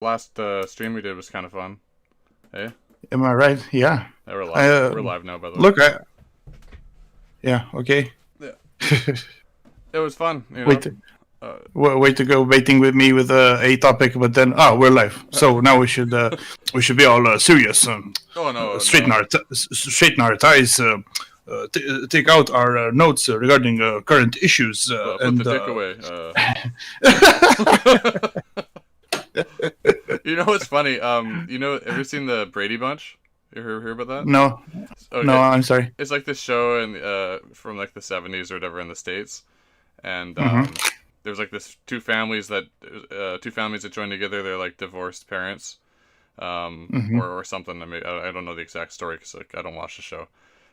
Last stream we did was kind of fun. Hey, Am I right? Yeah. yeah, we're I, live. We're live now, by the way. look, yeah, okay. Yeah, it was fun. wait, Uh, wait to go waiting with me with a topic, but then we're live. So now we should be all serious. oh no, Straighten no. our ties. Take out our notes regarding current issues Put and the dick away. You know what's funny? Have you seen the Brady Bunch? You hear about that? no, Okay. no, I'm sorry. It's like this show from like the 70s or whatever in the States, and Mm-hmm. there's like this two families that join together. They're like divorced parents, Mm-hmm. or something. I don't know the exact story because like I don't watch the show,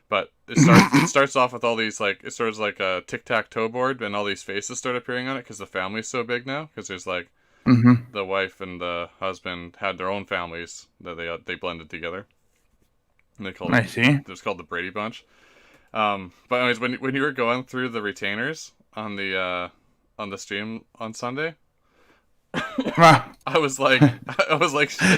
but it starts off with all these like it starts like a tic-tac-toe board, and all these faces start appearing on it because the family's so big now. Because there's like Mm-hmm. the wife and the husband had their own families that they blended together, and they called I see. it was called the Brady Bunch. But anyways, when you were going through the retainers on the stream on Sunday, Ah, I was like,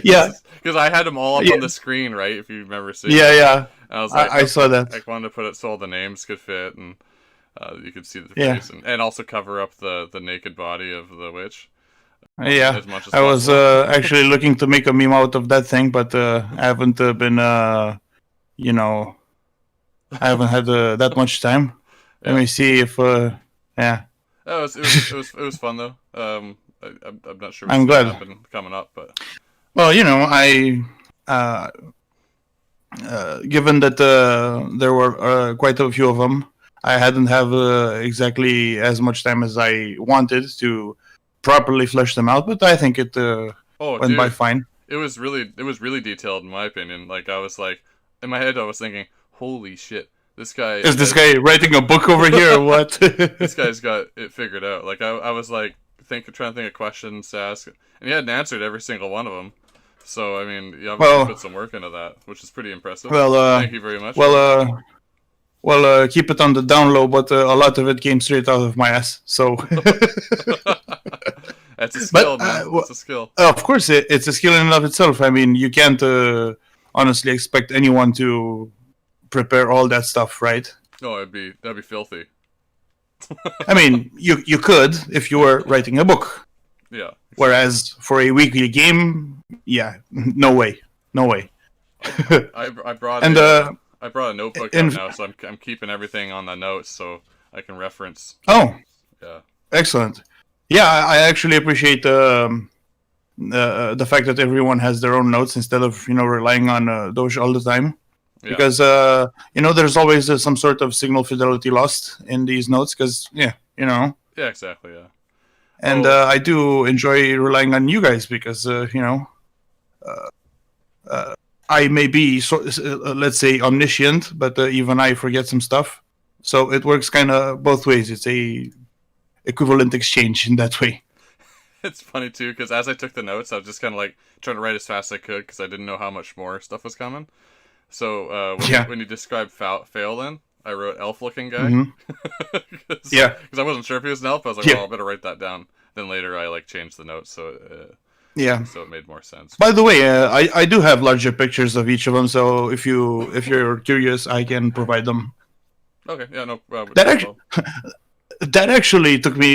yeah, because I had them all up yeah, on the screen, right? If you remember seeing yeah, it, yeah. I was like, I saw that. I wanted to put it so all the names could fit, and you could see the Yeah. face, and also cover up the naked body of the witch Yeah, as much as I was possible. actually looking to make a meme out of that thing, but I haven't been, you know, I haven't had that much time. Let Yeah, me see if, yeah, it was fun though. I'm not sure what's I'm gonna glad. happen coming up, but Well, uh, given that there were quite a few of them, I hadn't have exactly as much time as I wanted to properly flesh them out, but I think it oh, went by dude, fine. it was really detailed in my opinion. Like I was like in my head, I was thinking, holy shit, this guy Is this has guy writing a book over here or what? this guy's got it figured out. Like I was like trying to think of questions to ask, and he hadn't answered every single one of them. So I mean, you obviously well, put some work into that, which is pretty impressive. well, Thank you very much for well, that. keep it on the down low, but a lot of it came straight out of my ass. So, That's a but skill, man. That's a skill. of course, it's a skill in and of itself. I mean, you can't honestly expect anyone to prepare all that stuff, right? Oh, that'd be filthy. I mean, you could if you were writing a book. Yeah, exactly. Whereas for a weekly game, yeah, no way, no way. I brought And I brought a notebook in out now, so I'm keeping everything on the notes so I can reference. oh, Yeah. excellent. Yeah, I actually appreciate the fact that everyone has their own notes instead of relying on Doge all the time. Yeah. Because there's always some sort of signal fidelity lost in these notes. Because Yeah, exactly. Yeah. and Oh, I do enjoy relying on you guys because I may be let's say omniscient, but even I forget some stuff. So it works kind of both ways. It's a equivalent exchange in that way. it's funny too because as I took the notes, I was just kind of like trying to write as fast as I could because I didn't know how much more stuff was coming. So Yeah. when you described Phelan, I wrote elf-looking guy Hmm. because Yeah. I wasn't sure if he was an elf. I was like, Yeah. well, I better write that down. Then later I like changed the notes Yeah. so it made more sense. By the way, I do have larger pictures of each of them, so if you're curious, I can provide them. Okay, yeah, no, That no actually problem. that actually took me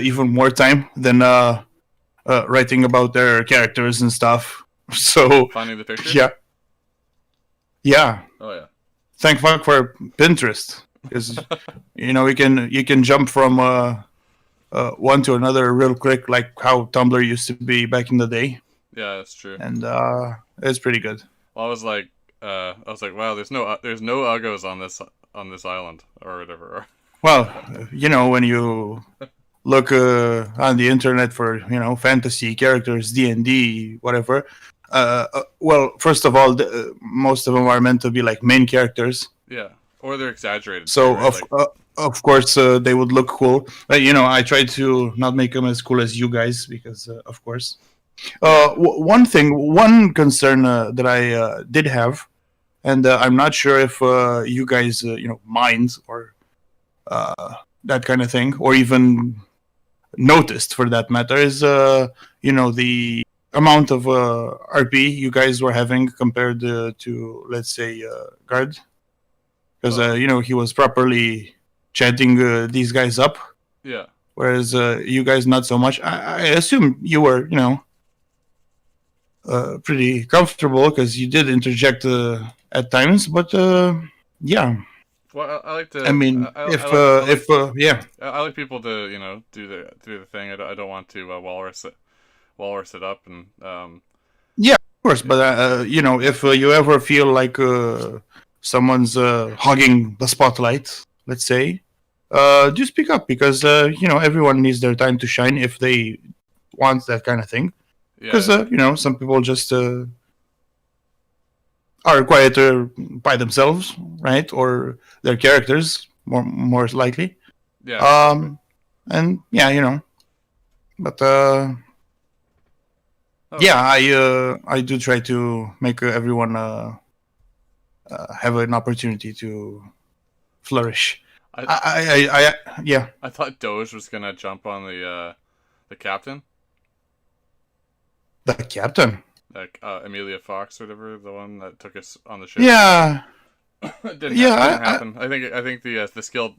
even more time than writing about their characters and stuff. So Finding the pictures. yeah, yeah. Oh yeah. Thank fuck for Pinterest because you can jump from one to another real quick, like how Tumblr used to be back in the day, Yeah, that's true. and it's pretty good. Well, wow, there's no uggos on this island or whatever. Well, when you look on the internet for fantasy characters, D&D, whatever. Well, first of all, most of them are meant to be like main characters, Yeah, or they're exaggerated too, so right? Like, of course they would look cool. But I try to not make them as cool as you guys because of course. yeah, One concern that I did have, and I'm not sure if you guys mind or that kind of thing, or even noticed for that matter, is the amount of RP you guys were having compared to, let's say, Guard? Because he was properly chatting these guys up, Yeah. whereas you guys not so much. I assume you were, pretty comfortable because you did interject at times, but yeah. Well, I like I to. mean, yeah, I like people to do the thing. I don't want to walrus it up and yeah, of course. But yeah. if you ever feel like someone's hogging the spotlight, let's say, do speak up because everyone needs their time to shine if they want that kind of thing. Because Yeah. some people just are quieter by themselves, right? Or their characters, more likely. Yeah, exactly. And yeah, but Oh, yeah, I do try to make everyone have an opportunity to flourish. I Yeah, I thought Doge was gonna jump on the captain, the captain. like Amelia Fox or whatever, the one that took us on the ship. Yeah, It yeah. didn't happen. I think the skill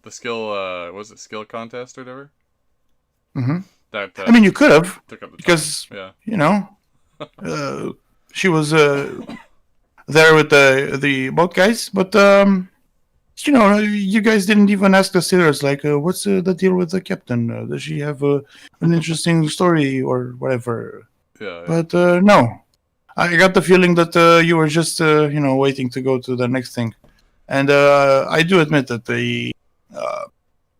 was it skill contest or whatever Mhm. that I mean, you could have took up the time. because Yeah. uh, she was there with the boat guys, but you guys didn't even ask the sailors like, what's the deal with the captain? Does she have an interesting story or whatever? Yeah. Yeah. But no, I got the feeling that you were just waiting to go to the next thing, and I do admit that the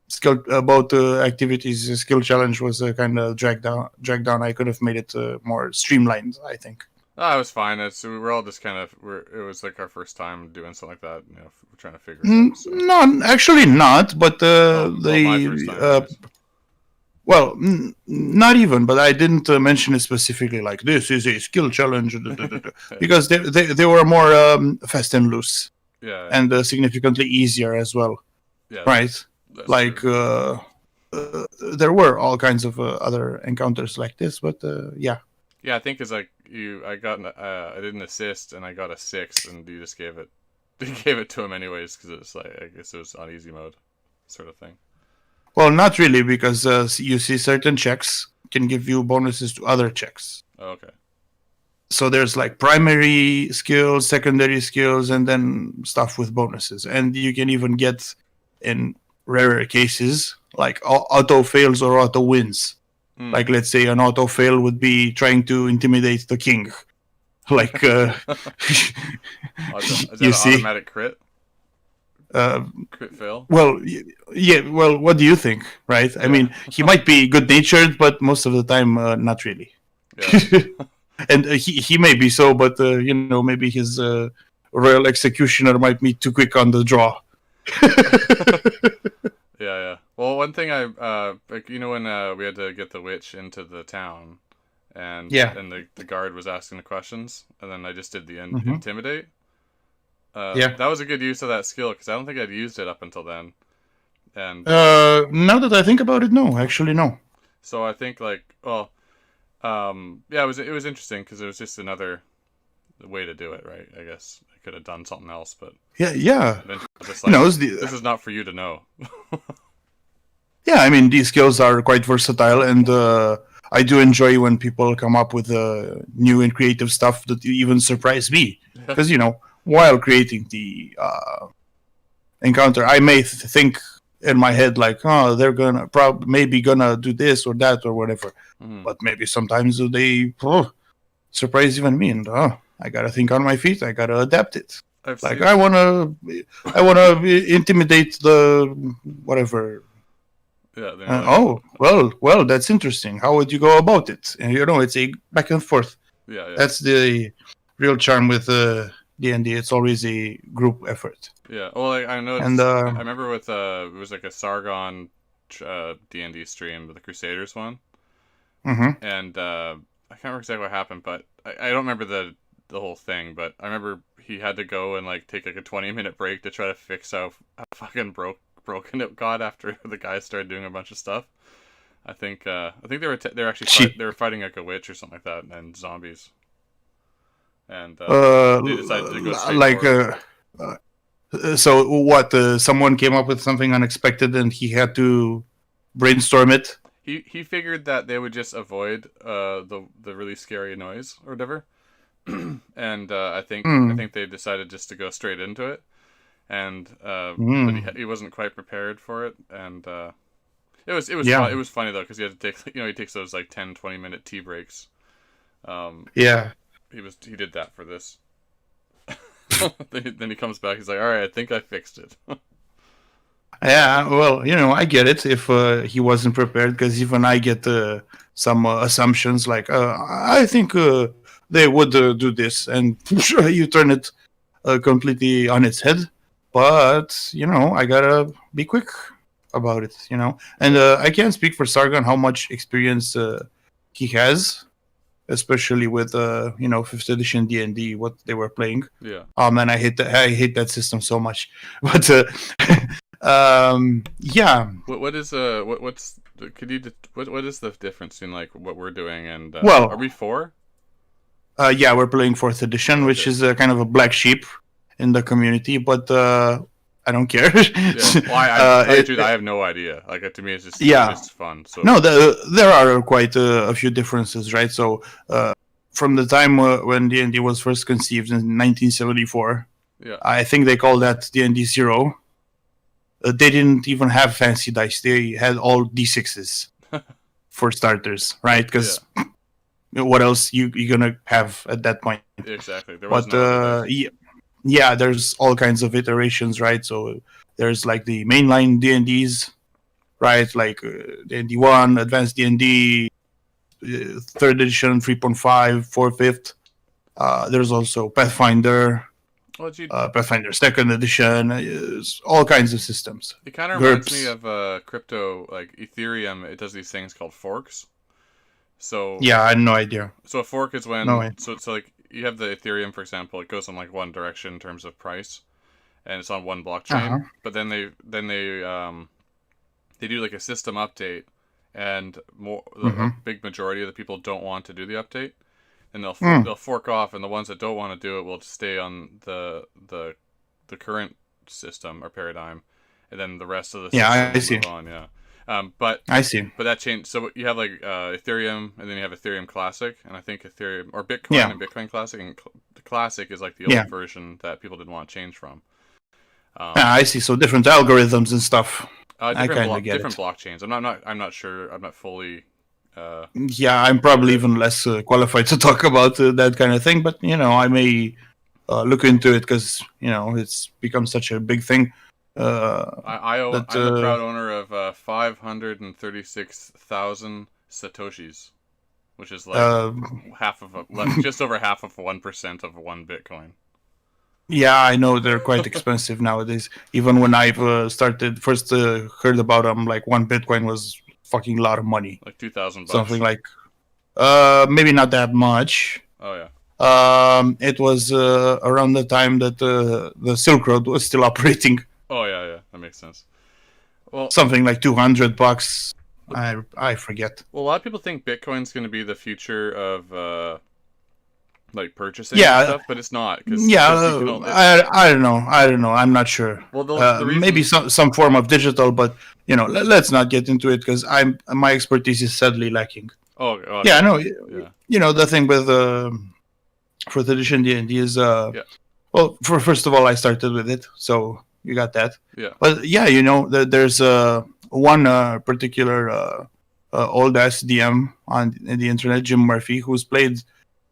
skill both activities skill challenge was kind of dragged down. I could have made it more streamlined, I think. I was fine. We were all just kind of it was like our first time doing something like that. We're trying to figure it out. So. No, actually not. But Well, my first time, anyways. well, not even. But I didn't mention it specifically. Like this is a skill challenge because they were more fast and loose Yeah. and significantly easier as well. Yeah. Right. That's Like true. there were all kinds of other encounters like this, but yeah. Yeah, I think it's like I did an assist and I got a 6, and you just gave it, you gave it to him anyways because it's like I guess it was on easy mode, sort of thing. Well, not really, because you see certain checks can give you bonuses to other checks. Oh, okay. So there's like primary skills, secondary skills, and then stuff with bonuses. And you can even get, in rarer cases, like auto fails or auto wins. Like, let's say an auto fail would be trying to intimidate the king. Like, Is that you an see, automatic crit? Crit fail? well, yeah. Well, what do you think, right? I mean, he might be good-natured, but most of the time, not really. Yeah. And he may be so, but maybe his royal executioner might be too quick on the draw. Yeah. Well, one thing like when we had to get the witch into the town, and the guard was asking the questions, and then I just did the intimidate. That was a good use of that skill because I don't think I'd used it up until then. And now that I think about it, no, actually, no. So I think yeah, it was interesting because it was just another way to do it, right? I guess I could have done something else, but yeah. Just like, this is not for you to know. Yeah, I mean, these skills are quite versatile, and I do enjoy when people come up with new and creative stuff that even surprise me. Because while creating the encounter, I may think in my head like, oh, they're maybe gonna do this or that or whatever. But maybe sometimes they surprise even me, and I gotta think on my feet. I gotta adapt it. I wanna intimidate the whatever. Yeah. Well, that's interesting. How would you go about it? And it's a back and forth. Yeah. That's the real charm with D&D. It's always a group effort. Yeah. Well, I know. And I remember with it was like a Sargon D&D stream, the Crusaders one. Mm-hmm. And I can't remember exactly what happened, but I don't remember the whole thing. But I remember he had to go and like take like a 20-minute break to try to fix how fucking broken it got after the guys started doing a bunch of stuff. I think they were actually She, they were fighting like a witch or something like that, and zombies, and uh, they decided to go straight like, for it. so what? Someone came up with something unexpected, and he had to brainstorm it. He figured that they would just avoid the really scary noise or whatever, and I Mm. think they decided just to go straight into it, and but Mm. he wasn't quite prepared for it, and it was Yeah, fun. It was funny though because he had to take he takes those like 10-20 minute tea breaks. Um, yeah. he did that for this. Then he comes back. He's like, "All right, I think I fixed it." Yeah, well, I get it if he wasn't prepared, because even I get some assumptions like, I think they would do this, and you turn it completely on its head. But, I gotta be quick about it. And Yeah, I can't speak for Sargon how much experience he has, especially with, 5th edition D&D, what they were playing. yeah. Oh man, I hate that system so much. But yeah. What is what's could you what is the difference between like what we're doing and are Well, we four? yeah, we're playing 4th edition, which Okay. is kind of a black sheep in the community, but I don't care. Yeah. Well, I to tell you the truth, I It, have no idea. Like to me, it's yeah, just fun. So no, there are quite a few differences, right? So from the time when D&D was first conceived in 1974, yeah, I think they called that D&D 0. They didn't even have fancy dice. They had all D6s for starters, right? yeah, Because what else you're gonna have at that point? exactly. There was But no other dice. yeah, there's all kinds of iterations, right? So there's like the mainline D&Ds, right? Like D&D 1, Advanced D&D, 3rd edition, 3.5, 4th, 5th. There's also Pathfinder, Well, gee, Pathfinder 2nd edition, all kinds of systems. it kind of reminds me GURPS. of crypto, like Ethereum. It does these things called forks. So Yeah, I had no idea. a fork is No when way. so like you have the Ethereum, for example. It goes in like one direction in terms of price, and it's on one Uh-huh. blockchain. But they do like a system update, and a Mm-hmm. big majority of the people don't want to do the update, and Mm. they'll fork off, and the ones that don't want to do it will stay on the current system or paradigm, and then the rest of the Yeah, system I will see. move on. Yeah, but I see. that changed. So you have like Ethereum, and then you have Ethereum Classic, and I think Ethereum or Bitcoin Yeah. and Bitcoin Classic, and the Classic is like the Yeah. old version that people didn't want to change from. Yeah, Um, I see. So different algorithms and stuff. I kind of get different it. blockchains. I'm not sure. I'm not fully. Yeah, I'm Into probably it. even less qualified to talk about that kind of thing, but I may look into it, because it's become such a big thing. That I'm the proud owner of 536,000 satoshis, which is like uh, just over half of 1% of one Bitcoin. yeah, I know they're quite expensive nowadays. Even when I've started first heard about them, like one Bitcoin was fucking lot of money. Like 2,000 Something bucks. like maybe not that much. Oh yeah. It was around the time that the Silk Road was still operating. Oh yeah, yeah. That makes sense. Well, Something like $200. I forget. a lot of people think Bitcoin's going to be the future of like purchasing and Yeah, stuff, but it's not yeah. because you can only. I don't know. I don't know. I'm not sure. Well, the Maybe reason. some form of digital, but let's not get into it, because my expertise is sadly lacking. Oh, oh Yeah, yeah, I know. yeah, The thing with fourth edition D&D is yeah, well, first of all, I started with it, so you got that. yeah. But yeah, there's one particular old ass DM on the internet, Jim Murphy, who's played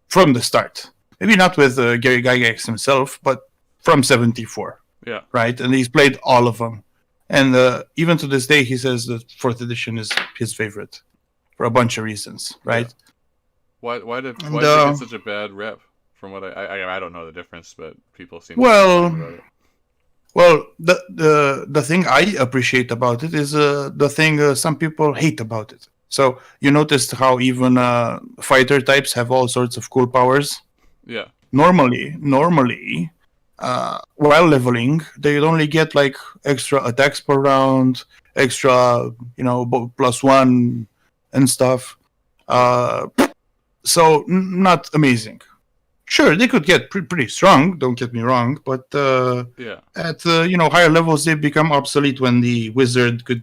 from the start. Maybe not with Gary Gygax himself, but from 74, Yeah. right? And he's played all of them. And even to this day, he says that 4th edition is his favorite for a bunch of reasons, right? Yeah. Why did And it get such a bad rep? From what I don't know the difference, but people seem to well, complain about it. well, the thing I appreciate about it is the thing some people hate about it. So you noticed how even fighter types have all sorts of cool powers. Yeah. Normally, while leveling, they'd only get like extra attacks per round, extra, +1 and stuff. So not amazing. Sure, they could get pretty strong. Don't get me wrong, but at higher levels, they become obsolete when the wizard could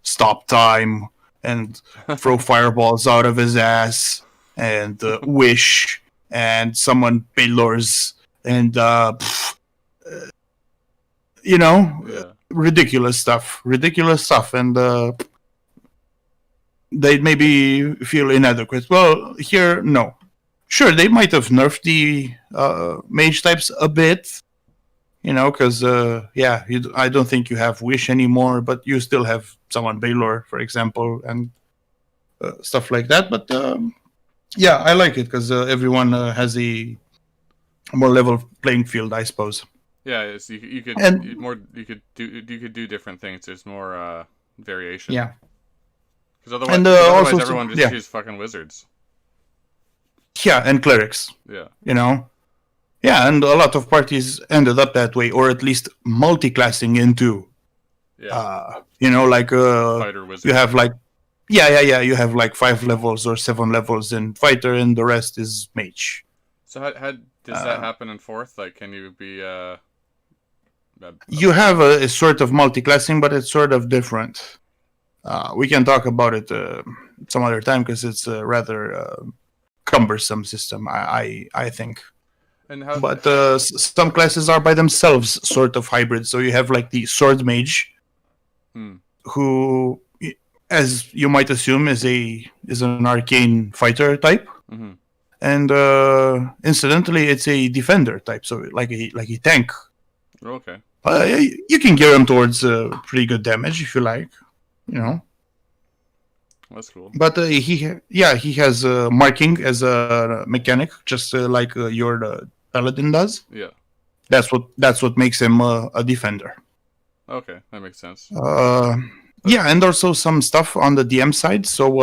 stop time and throw fireballs out of his ass and wish and summon Baylors and ridiculous stuff, and they'd maybe feel inadequate. Well, here, no. Sure, they might have nerfed the mage types a bit, because I don't think you have Wish anymore, but you still have someone Baylor, for example, and stuff like that. But I like it because everyone has a more level playing field, I suppose. Yeah, you could do different things. There's more variation. Yeah. Because otherwise everyone just choose fucking wizards. Yeah, and clerics. Yeah. Yeah, and a lot of parties ended up that way, or at least multi-classing into. Yeah. Fighter wizard. You have you have like 5 levels or 7 levels in fighter, and the rest is mage. So how does that happen in 4th? Like, can you be you have a sort of multi-classing, but it's sort of different. We can talk about it some other time because it's a rather cumbersome system, I think. But some classes are by themselves sort of hybrid. So you have like the sword mage, who, as you might assume, is an arcane fighter type, and incidentally, it's a defender type. So like a tank. Okay. You can gear him towards pretty good damage if you like. That's cool. But he has marking as a mechanic, just like your paladin does. Yeah. That's what makes him a defender. Okay, that makes sense. And also some stuff on the DM side. So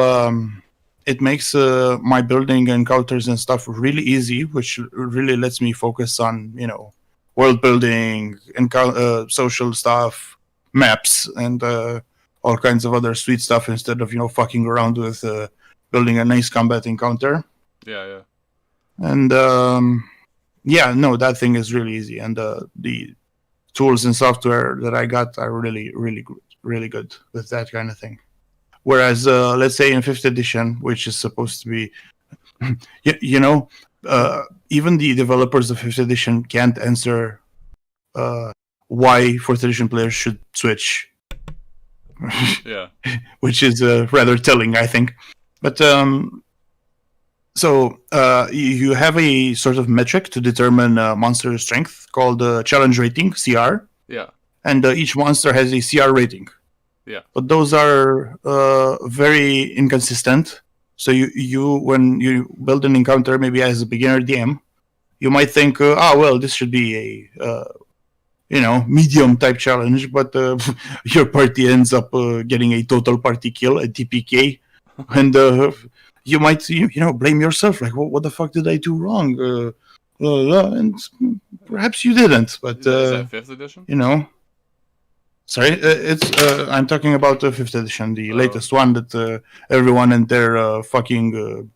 it makes my building encounters and stuff really easy, which really lets me focus on world building, social stuff, maps, and all kinds of other sweet stuff instead of fucking around with building a nice combat encounter. Yeah. And that thing is really easy, and the tools and software that I got are really, really good, really good with that kind of thing. Whereas, let's say in 5th edition, which is supposed to be, even the developers of 5th edition can't answer why 4th edition players should switch. Yeah. Which is rather telling, I think. But so you have a sort of metric to determine monster strength called challenge rating, CR. Yeah. And each monster has a CR rating. Yeah. But those are very inconsistent. So you when you build an encounter, maybe as a beginner DM, you might think, this should be a medium type challenge, but your party ends up getting a total party kill, a TPK, and you might blame yourself, like, what the fuck did I do wrong? And perhaps you didn't, but is that 5th edition? Sorry, it's I'm talking about the 5th edition, the latest one that everyone and their fucking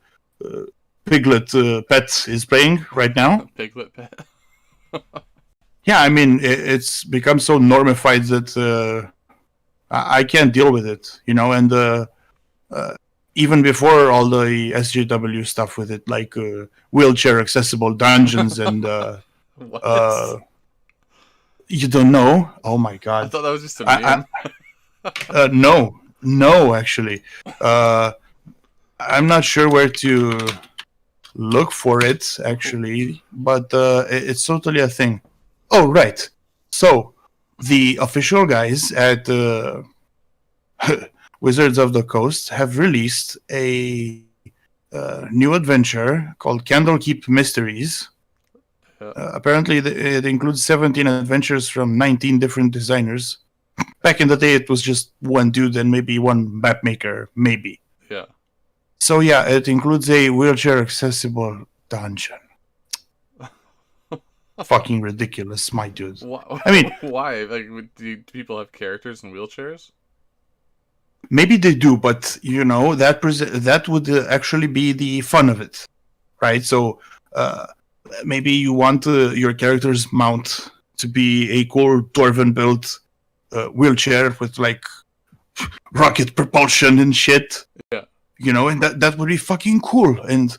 piglet pet is playing right now. Piglet pet. Yeah, I mean, it's become so normified that I can't deal with it, and even before all the SJW stuff with it, like wheelchair accessible dungeons and you don't know? Oh my god! I thought that was just a meme. No, actually, I'm not sure where to look for it actually, but it's totally a thing. Oh, right. So, the official guys at Wizards of the Coast have released a new adventure called Candlekeep Mysteries. Apparently, it includes 17 adventures from 19 different designers. Back in the day, it was just one dude and maybe one map maker, maybe. Yeah. So, yeah, it includes a wheelchair-accessible dungeon. Fucking ridiculous, my dude. I mean, why? Like, do people have characters in wheelchairs? maybe they do, but that would actually be the fun of it, right? So maybe you want your character's mount to be a cool dwarven built wheelchair with like rocket propulsion and shit. Yeah. And that would be fucking cool. And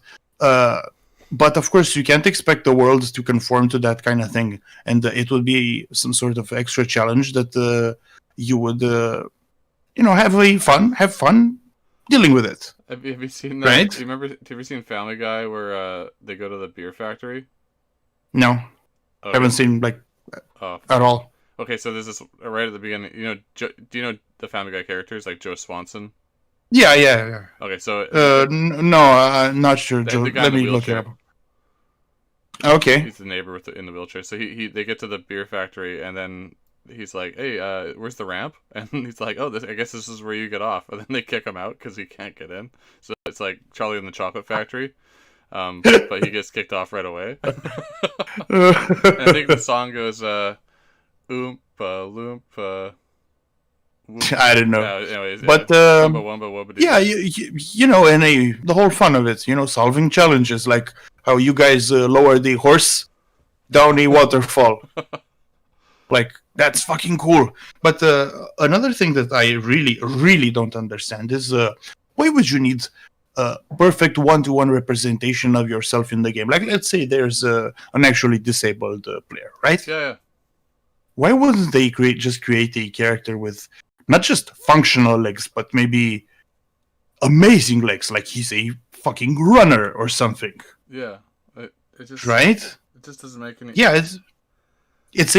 but of course, you can't expect the world to conform to that kind of thing, and it would be some sort of extra challenge that you would, have fun dealing with it. Have you seen that? Right? Do you ever seen Family Guy where they go to the beer factory? No, okay. Haven't seen at all. Okay, so there's this right at the beginning. Do you know the Family Guy characters like Joe Swanson? Yeah. Okay, so no, I'm not sure. Joe, let me look it up. Okay. He's the neighbor in the wheelchair. So they get to the beer factory, and then he's like, "Hey, where's the ramp?" And he's like, "Oh, I guess this is where you get off." And then they kick him out because he can't get in. So it's like Charlie and the Chocolate Factory, but he gets kicked off right away. And I think the song goes, "Oompa Loompa." I don't know. Anyways, but yeah, and the whole fun of it, solving challenges, like how you guys lower the horse down a waterfall. Like, that's fucking cool. But another thing that I really, really don't understand is why would you need perfect one-to-one representation of yourself in the game? Like, let's say there's an actually disabled player, right? Yeah. Why wouldn't they create a character with not just functional legs, but maybe amazing legs, like he's a fucking runner or something? Yeah, it just right. It just doesn't make any. Yeah, it's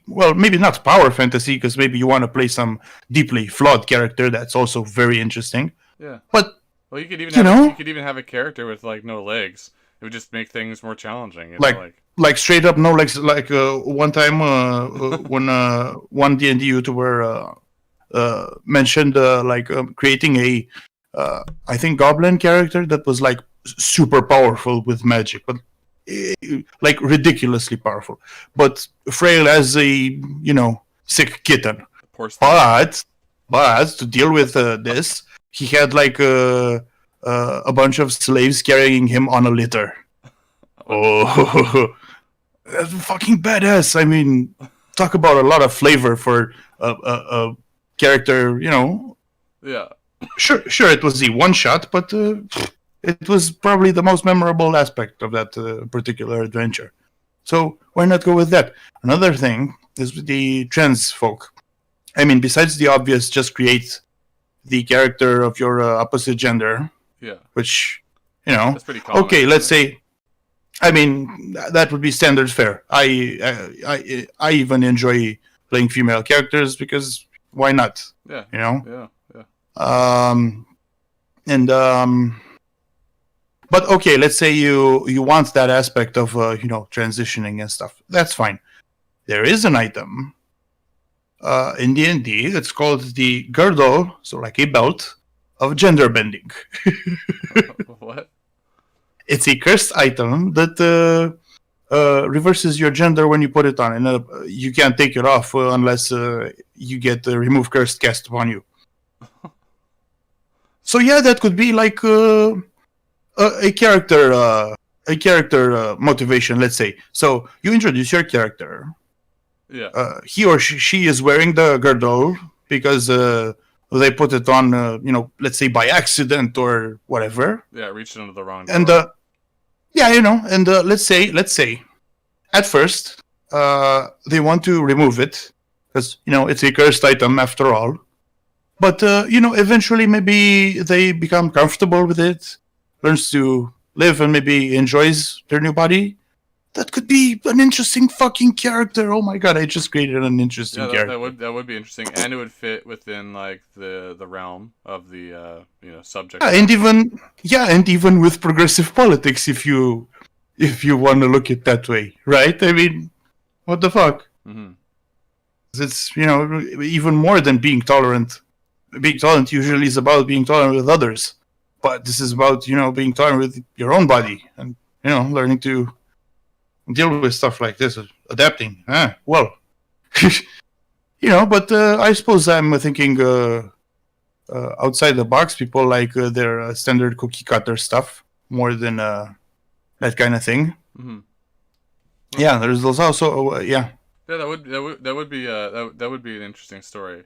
maybe not power fantasy, because maybe you want to play some deeply flawed character that's also very interesting. Yeah, but you could even have a character with like no legs. It would just make things more challenging. Like straight up no legs. Like one time when one D&D YouTuber mentioned creating a I think goblin character that was like super powerful with magic, but like ridiculously powerful, but frail as a sick kitten. But to deal with this, he had like a bunch of slaves carrying him on a litter. Oh, that's fucking badass. I mean, talk about a lot of flavor for a character, Yeah. Sure, it was the one shot, but it was probably the most memorable aspect of that particular adventure. So why not go with that? Another thing is with the trans folk. I mean, besides the obvious, just create the character of your opposite gender. Yeah. Which, that's pretty common. Okay, let's say. I mean, that would be standard fare. I even enjoy playing female characters because why not? Yeah. Yeah. But okay, let's say you want that aspect of transitioning and stuff. That's fine. There is an item in D&D that's called the girdle, so like a belt of gender bending. What? It's a cursed item that reverses your gender when you put it on, and you can't take it off unless you get remove curse cast upon you. So yeah, that could be like a character motivation. Let's say. So you introduce your character. Yeah. He or she is wearing the girdle because they put it on, let's say by accident or whatever. Yeah, reached into the wrong door. And let's say, at first, they want to remove it because it's a cursed item after all. But eventually maybe they become comfortable with it, learns to live, and maybe enjoys their new body. That could be an interesting fucking character. Oh my god, I just created an interesting character. That would be interesting, and it would fit within like the realm of the subject. And even with progressive politics, if you want to look it that way, right? I mean, what the fuck? Mm-hmm. It's even more than being tolerant. Being tolerant usually is about being tolerant with others, but this is about being tolerant with your own body and learning to deal with stuff like this, adapting. But I suppose I'm thinking outside the box. People like their standard cookie cutter stuff more than that kind of thing. Mm-hmm. Yeah, there's also yeah. Yeah, that would be an interesting story.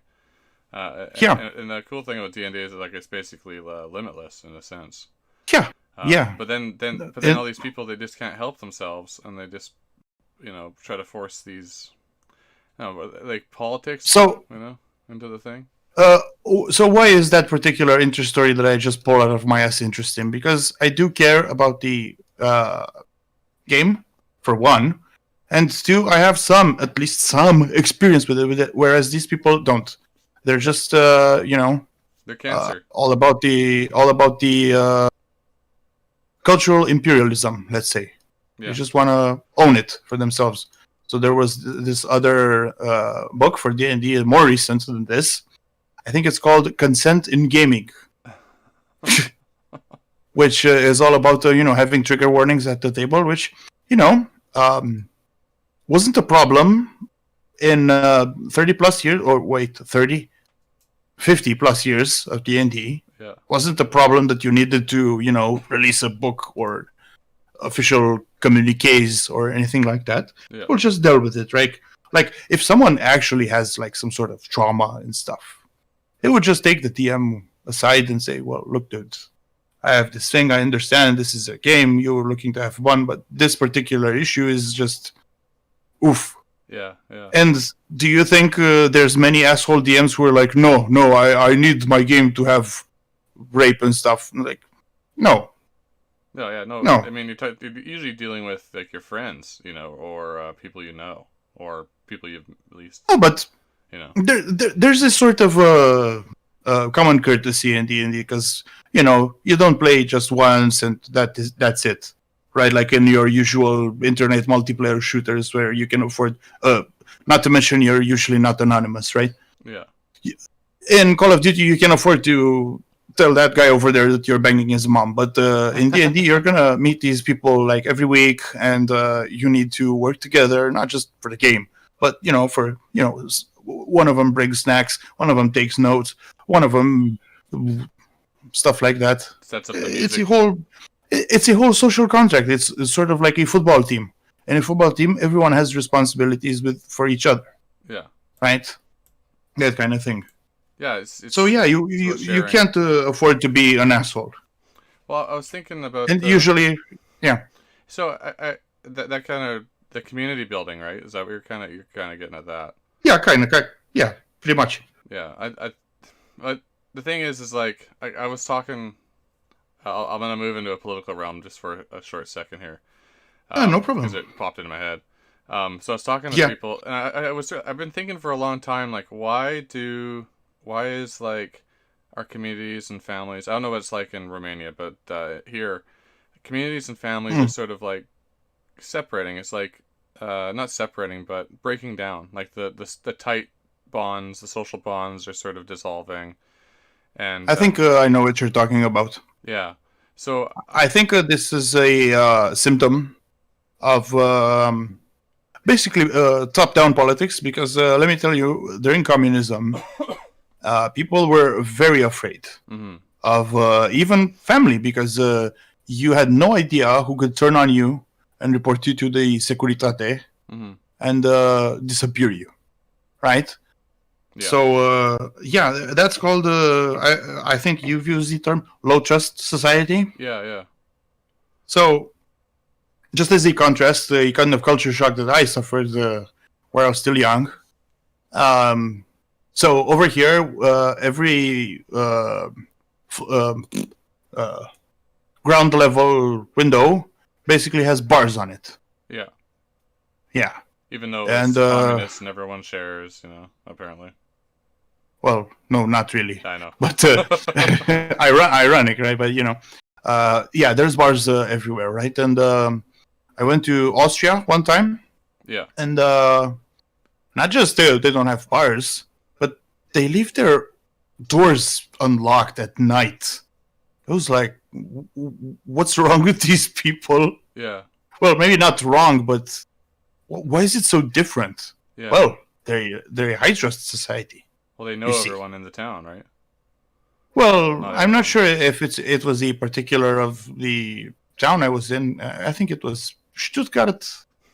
Yeah, And the cool thing about D&D is that, like, it's basically limitless in a sense. yeah, yeah. But then all these people, they just can't help themselves, and they just try to force these like politics So into the thing. Uh, so why is that particular interest story that I just pulled out of my ass interesting? Because I do care about the game, for one, and two, I have at least some experience with it, whereas these people don't. They're just, they're cancer. All about the cultural imperialism. Let's say they just want to own it for themselves. So there was this other book for D&D, more recent than this. I think it's called Consent in Gaming, which is all about having trigger warnings at the table, which wasn't a problem in 30 plus years, or wait, 30, 50 plus years of D&D. Yeah. Wasn't a problem that you needed to release a book or official communiques or anything like that. Yeah. We'll just deal with it, right? Like if someone actually has like some sort of trauma and stuff, they would just take the DM aside and say, well, look, dude, I have this thing. I understand this is a game. You're looking to have fun, but this particular issue is just oof. Yeah, yeah. And do you think there's many asshole DMs who are like, no, I need my game to have rape and stuff? Like, no. No, yeah, no. I mean, you're usually dealing with like your friends, or people or people you've at least. Oh, but there's this sort of common courtesy in D&D because you don't play just once and that's it, right? Like in your usual internet multiplayer shooters where you can afford, not to mention you're usually not anonymous, right? Yeah. In Call of Duty, you can afford to tell that guy over there that you're banging his mom, but in D&D, you're gonna meet these people like every week, and you need to work together, not just for the game, but for one of them brings snacks, one of them takes notes, one of them stuff like that. Sets up the music. It's a whole social contract. It's sort of like a football team. In a football team, everyone has responsibilities for each other. Yeah. Right. That kind of thing. Yeah. So yeah, you can't afford to be an asshole. Well, I was thinking about. And usually, yeah. So that kind of the community building, right? Is that what you're kind of getting at that? Yeah, yeah, pretty much. Yeah, the thing is like I was talking. I'm gonna move into a political realm just for a short second here. No problem. Because it popped into my head. So I was talking to people, and I've been thinking for a long time, like why is like our communities and families? I don't know what it's like in Romania, but here, communities and families are sort of like separating. It's like not separating, but breaking down. Like the tight bonds, the social bonds are sort of dissolving. And I think I know what you're talking about. Yeah. So I think this is a symptom of basically top-down politics. Because let me tell you, during communism, people were very afraid of even family, because you had no idea who could turn on you and report you to the Securitate and disappear you, right? Yeah. So that's called I think you've used the term low trust society. Yeah. So just as a contrast, the kind of culture shock that I suffered where I was still young. So over here, every ground level window basically has bars on it. Yeah. Yeah. Even though it's communist and everyone shares, apparently. Well, no, not really. I know. But ironic, right? But, yeah, there's bars everywhere, right? And I went to Austria one time. Yeah. And not just they don't have bars, but they leave their doors unlocked at night. It was like, what's wrong with these people? Yeah. Well, maybe not wrong, but why is it so different? Yeah. Well, they're a high trust society. Well, they know everyone in the town, right? Well, not I'm not everyone. sure if it was a particular of the town I was in. I think it was Stuttgart.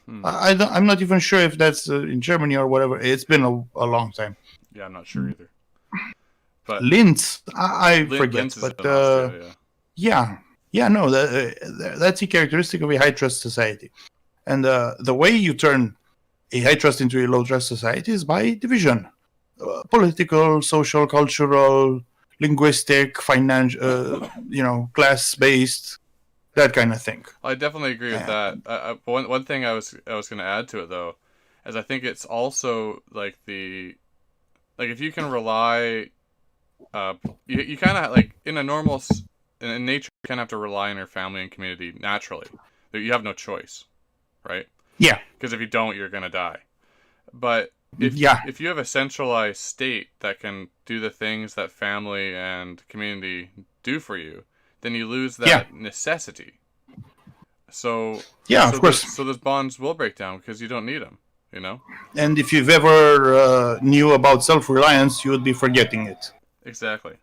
Hmm. I'm not even sure if that's in Germany or whatever. It's been a long time. Yeah, I'm not sure either. But Linz, I Linz forget, is but in Austria. Yeah. yeah, yeah, no, that's a characteristic of a high trust society. And the way you turn a high trust into a low trust society is by division, political, social, cultural, linguistic, financial, class based, that kind of thing. I definitely agree with Uh, that. One thing I was going to add to it though, is I think it's also like like if you can rely, uh, you kind of like in a in nature you kind of have to rely on your family and community naturally. You have no choice, right? yeah, Because if you don't, you're gonna die. But yeah, if you have a centralized state that can do the things that family and community do for you, then you lose yeah, that necessity. So yeah, of course. so those bonds will break down because you don't need them. You know. And if you've ever knew about self reliance, you would be forgetting it. Exactly.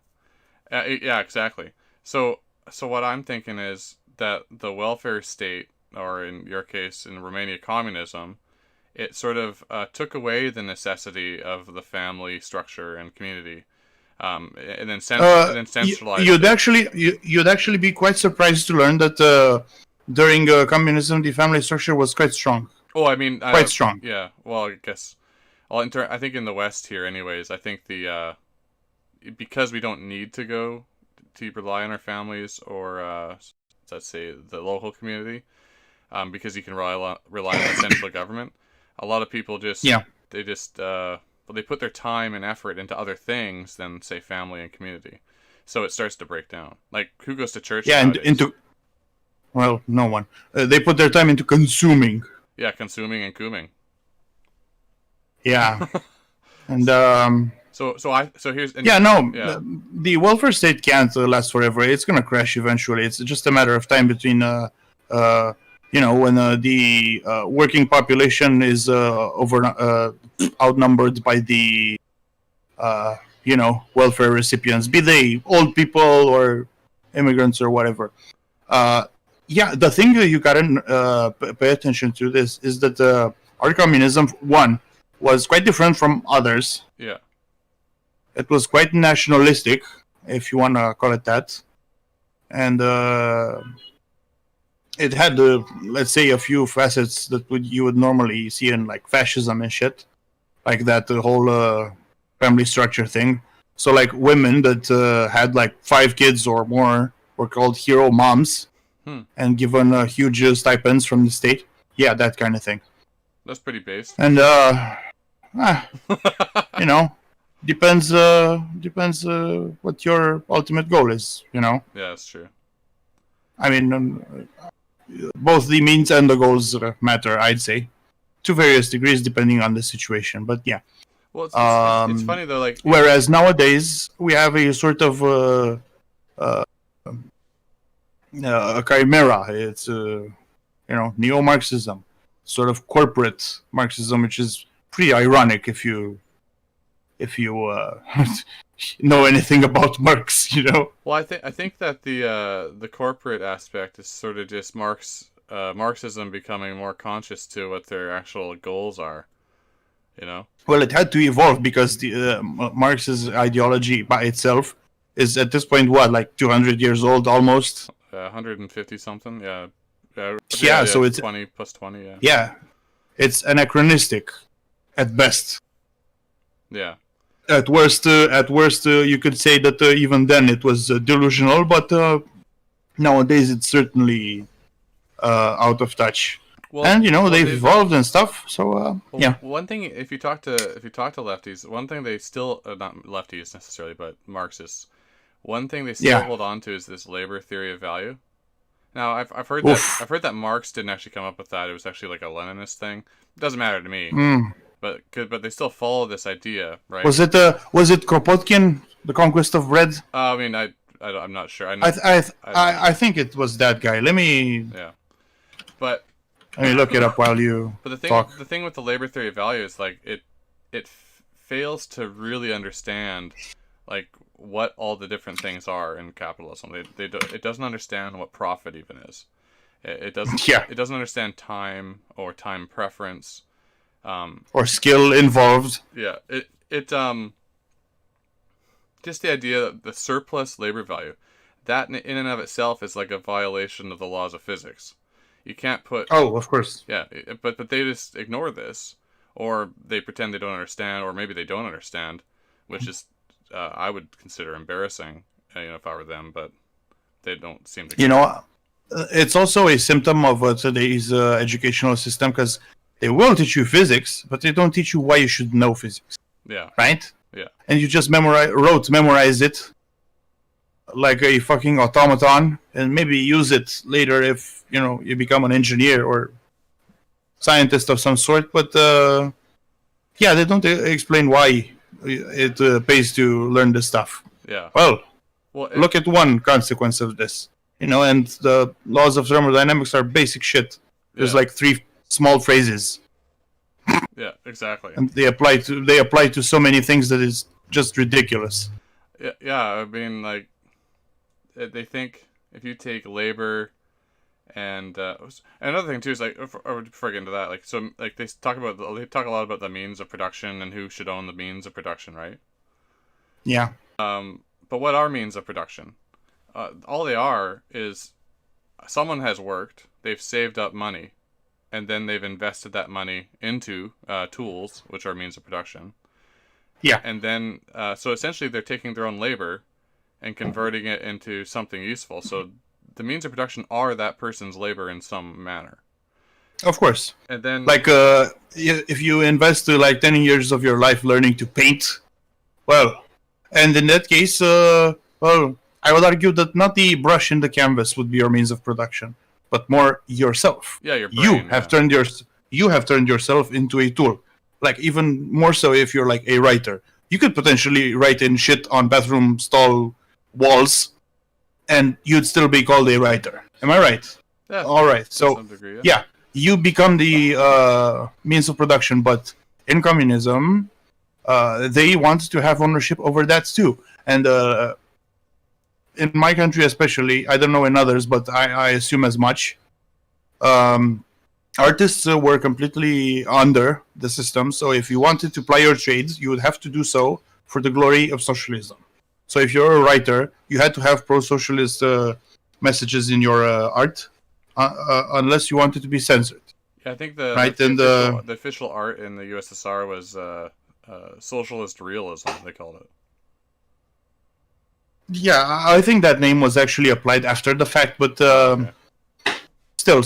Yeah, exactly. So what I'm thinking is that the welfare state, or in your case, in Romania, communism, it sort of took away the necessity of the family structure and community, and then centralized You'd it. actually you'd actually be quite surprised to learn that during communism, the family structure was quite strong, Oh, I mean, quite strong. yeah. Well, I guess, I think in the West here, anyways. I think the because we don't need to go to rely on our families or let's say the local community, because you can rely on the central government. A lot of people just Yeah, they just well, they put their time and effort into other things than say family and community, so it starts to break down. Like who goes to church yeah, and nowadays? no one. They put their time into consuming. Yeah, consuming and cooming. Yeah, and So here's and yeah, no, yeah, the welfare state can't last forever. It's gonna crash eventually. It's just a matter of time between uh, when the working population is over outnumbered by the welfare recipients, be they old people or immigrants or whatever. Uh, yeah, the thing that you gotta pay attention to this is that our communism, one, was quite different from others. yeah. It was quite nationalistic, if you want to call it that. And it had, let's say, a few facets that you would normally see in like fascism and shit, like that the whole family structure thing. So like women that had like 5 kids or more were called hero moms Hmm. and given huge stipends from the state. Yeah, that kind of thing. That's pretty based. And ah, you know, depends what your ultimate goal is. Yeah, that's true. I mean, both the means and the goals matter. I'd say to various degrees depending on the situation. But yeah. Well, it's funny though. Like, Whereas nowadays we have a sort of uh, a chimera. It's neo-Marxism, sort of corporate Marxism, which is pretty ironic if you know anything about Marx. well, I think that the corporate aspect is sort of just Marxism becoming more conscious to what their actual goals are. You know. Well, it had to evolve because the Marx's ideology by itself is at this point what, like 200 years old almost. 150 something. Yeah. Yeah, Yeah. so it's 20 plus 20. Yeah. yeah, it's anachronistic at best. Yeah. At worst, you could say that even then it was delusional, but nowadays it's certainly out of touch. Well, And well, they've evolved and stuff. So well, yeah, one thing, if you talk to lefties, one thing they still not lefties necessarily, but Marxists, one thing they still yeah. hold on to is this labor theory of value. Now, I've heard that Oof. Marx didn't actually come up with that. It was actually like a Leninist thing. It doesn't matter to me, Mm. but they still follow this idea, right? Was it Kropotkin, The Conquest of Bread? I mean, I'm not sure. I know, I th- I, th- I don't know. I think it was that guy. Yeah, but Let me look it up while you but talk. the thing with the labor theory of value is like it fails to really understand like what all the different things are in capitalism. It doesn't understand what profit even is. It doesn't. Yeah. It doesn't understand time or time preference. Or skill involved. Yeah. It just the idea that the surplus labor value, that in and of itself is like a violation of the laws of physics. You can't put. Oh, of course. Yeah, but they just ignore this, or they pretend they don't understand, or maybe they don't understand, which is I would consider embarrassing, if I were them. But they don't seem to. You know, it's also a symptom of today's educational system, because they will teach you physics, but they don't teach you why you should know physics. Yeah. Right. Yeah. And you just memorize it like a fucking automaton, and maybe use it later if you become an engineer or scientist of some sort. But yeah, they don't explain why it pays to learn this stuff. Yeah. Well, look at one consequence of this. And the laws of thermodynamics are basic shit. There's like 3 small phrases. Yeah, exactly. And they apply to so many things that is just ridiculous. Yeah. I mean, like, they think if you take labor and another thing too is like, before I get into that, like, so like they talk a lot about the means of production and who should own the means of production, right? Yeah. But what are means of production? All they are is someone has worked, they've saved up money, and then they've invested that money into tools, which are means of production. Yeah. And then, so essentially they're taking their own labor and converting it into something useful. So the means of production are that person's labor in some manner. Of course. And then, like, if you invest like 10 years of your life learning to paint, well, and in that case, well, I would argue that not the brush in the canvas would be your means of production, but more yourself. Yeah, your brain. You have turned yourself into a tool. Like, even more so if you're like a writer. You could potentially write in shit on bathroom stall walls, and you'd still be called a writer. Am I right? Yeah. All right. So, some degree, yeah, you become the means of production, but in communism, they want to have ownership over that too. And in my country especially, I don't know in others, but I assume as much, artists were completely under the system. So if you wanted to ply your trades, you would have to do so for the glory of socialism. So if you're a writer, you had to have pro-socialist messages in your art, unless you wanted to be censored. Yeah, I think the official art in the USSR was socialist realism, they called it. Yeah, I think that name was actually applied after the fact, but still,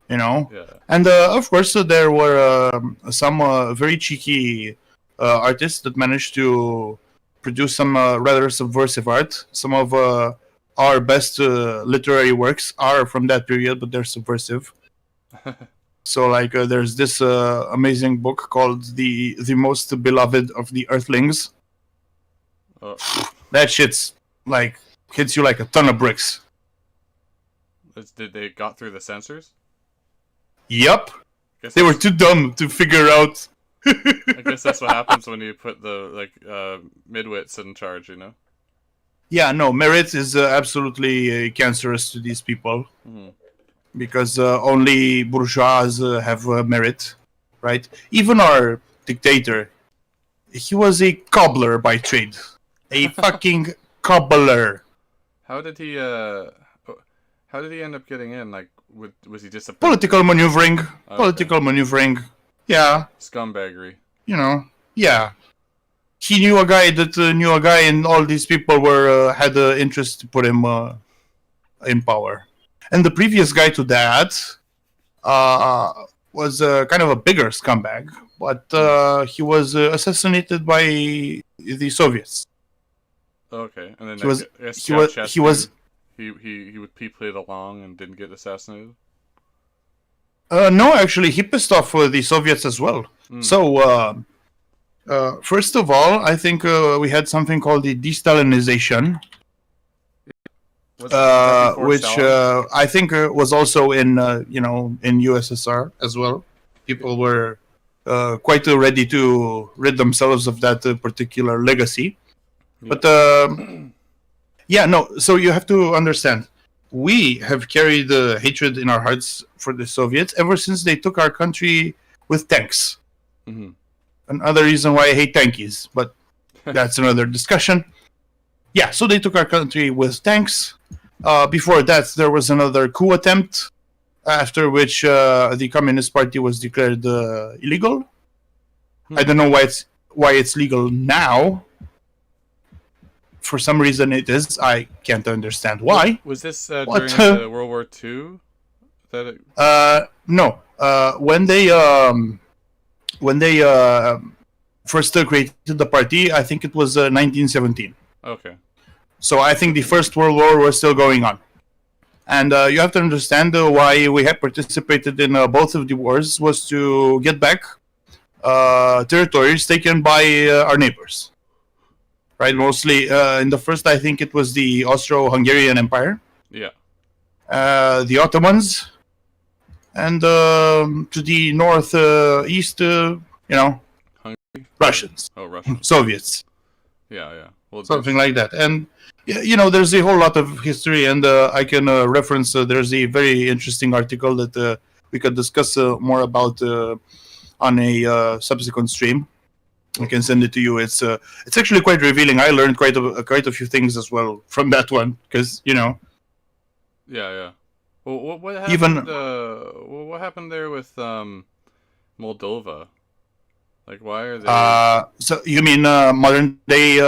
Yeah. And of course, there were some very cheeky artists that managed to produce some rather subversive art. Some of our best literary works are from that period, but they're subversive. So, like, there's this amazing book called the Most Beloved of the Earthlings. Oh. That shit's like hits you like a ton of bricks. Did they got through the censors? Yep. They were too dumb to figure out. I guess that's what happens when you put the midwits in charge, Yeah, no, merit is absolutely cancerous to these people. Mm-hmm. Because only bourgeois have merit, right? Even our dictator, he was a cobbler by trade. A fucking cobbler. How did he end up getting in? Like, was he just a political maneuvering? Okay. Political maneuvering. Yeah. Scumbaggery. Yeah. He knew a guy that knew a guy, and all these people had interest to put him in power. And the previous guy to that was kind of a bigger scumbag, but he was assassinated by the Soviets. Okay, and then he was he played along and didn't get assassinated. No, actually, he pissed off the Soviets as well. So, first of all, I think we had something called the de-Stalinization. Which I think was also in in USSR as well. People were quite ready to rid themselves of that particular legacy. But yeah, no. So you have to understand, we have carried hatred in our hearts for the Soviets ever since they took our country with tanks. Mm-hmm. Another reason why I hate tankies, but that's another discussion. Yeah, so they took our country with tanks. Before that, there was another coup attempt, after which the Communist Party was declared illegal. I don't know why it's legal now. For some reason it is. I can't understand why. Was this during the World War II? No. When they first created the party, I think it was 1917. Okay. So I think the First World War was still going on. And you have to understand why we have participated in both of the wars was to get back territories taken by our neighbors. Right, mostly in the first, I think it was the Austro-Hungarian Empire. Yeah. The Ottomans, and to the northeast, Hungary? Russians. Oh, Russians. Soviets. Yeah. Well, something like that. And there's a whole lot of history, and I can reference. There's a very interesting article that we could discuss more about on a subsequent stream. I can send it to you. It's actually quite revealing. I learned quite a few things as well from that one, because Yeah. Well, what happened? What happened there with Moldova? Like, why are they? So you mean modern day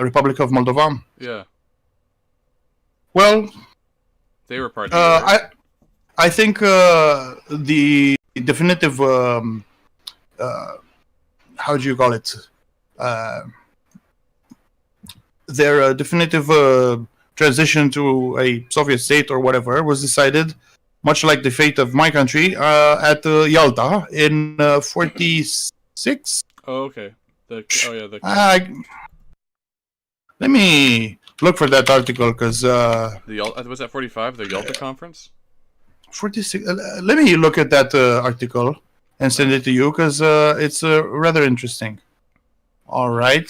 Republic of Moldova? Yeah. Well, they were part of it. Right? I think the definitive. How do you call it? Their definitive transition to a Soviet state or whatever was decided, much like the fate of my country, at Yalta in 46. Oh, okay. Let me look for that article, because was that 45? The Yalta Conference. 46. Let me look at that article and send it to you, because it's rather interesting. All right.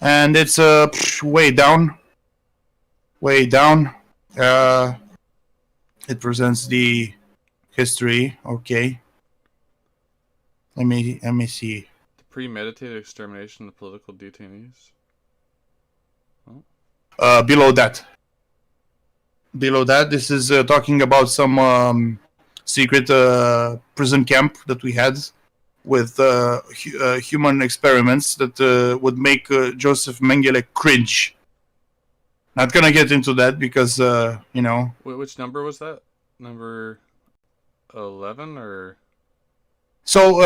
And it's way down. Way down. It presents the history. Okay. Let me see. The premeditated extermination of political detainees. Below that. This is talking about some secret prison camp that we had with human experiments that would make Joseph Mengele cringe. Not gonna get into that because Which number was that? Number 11 or? So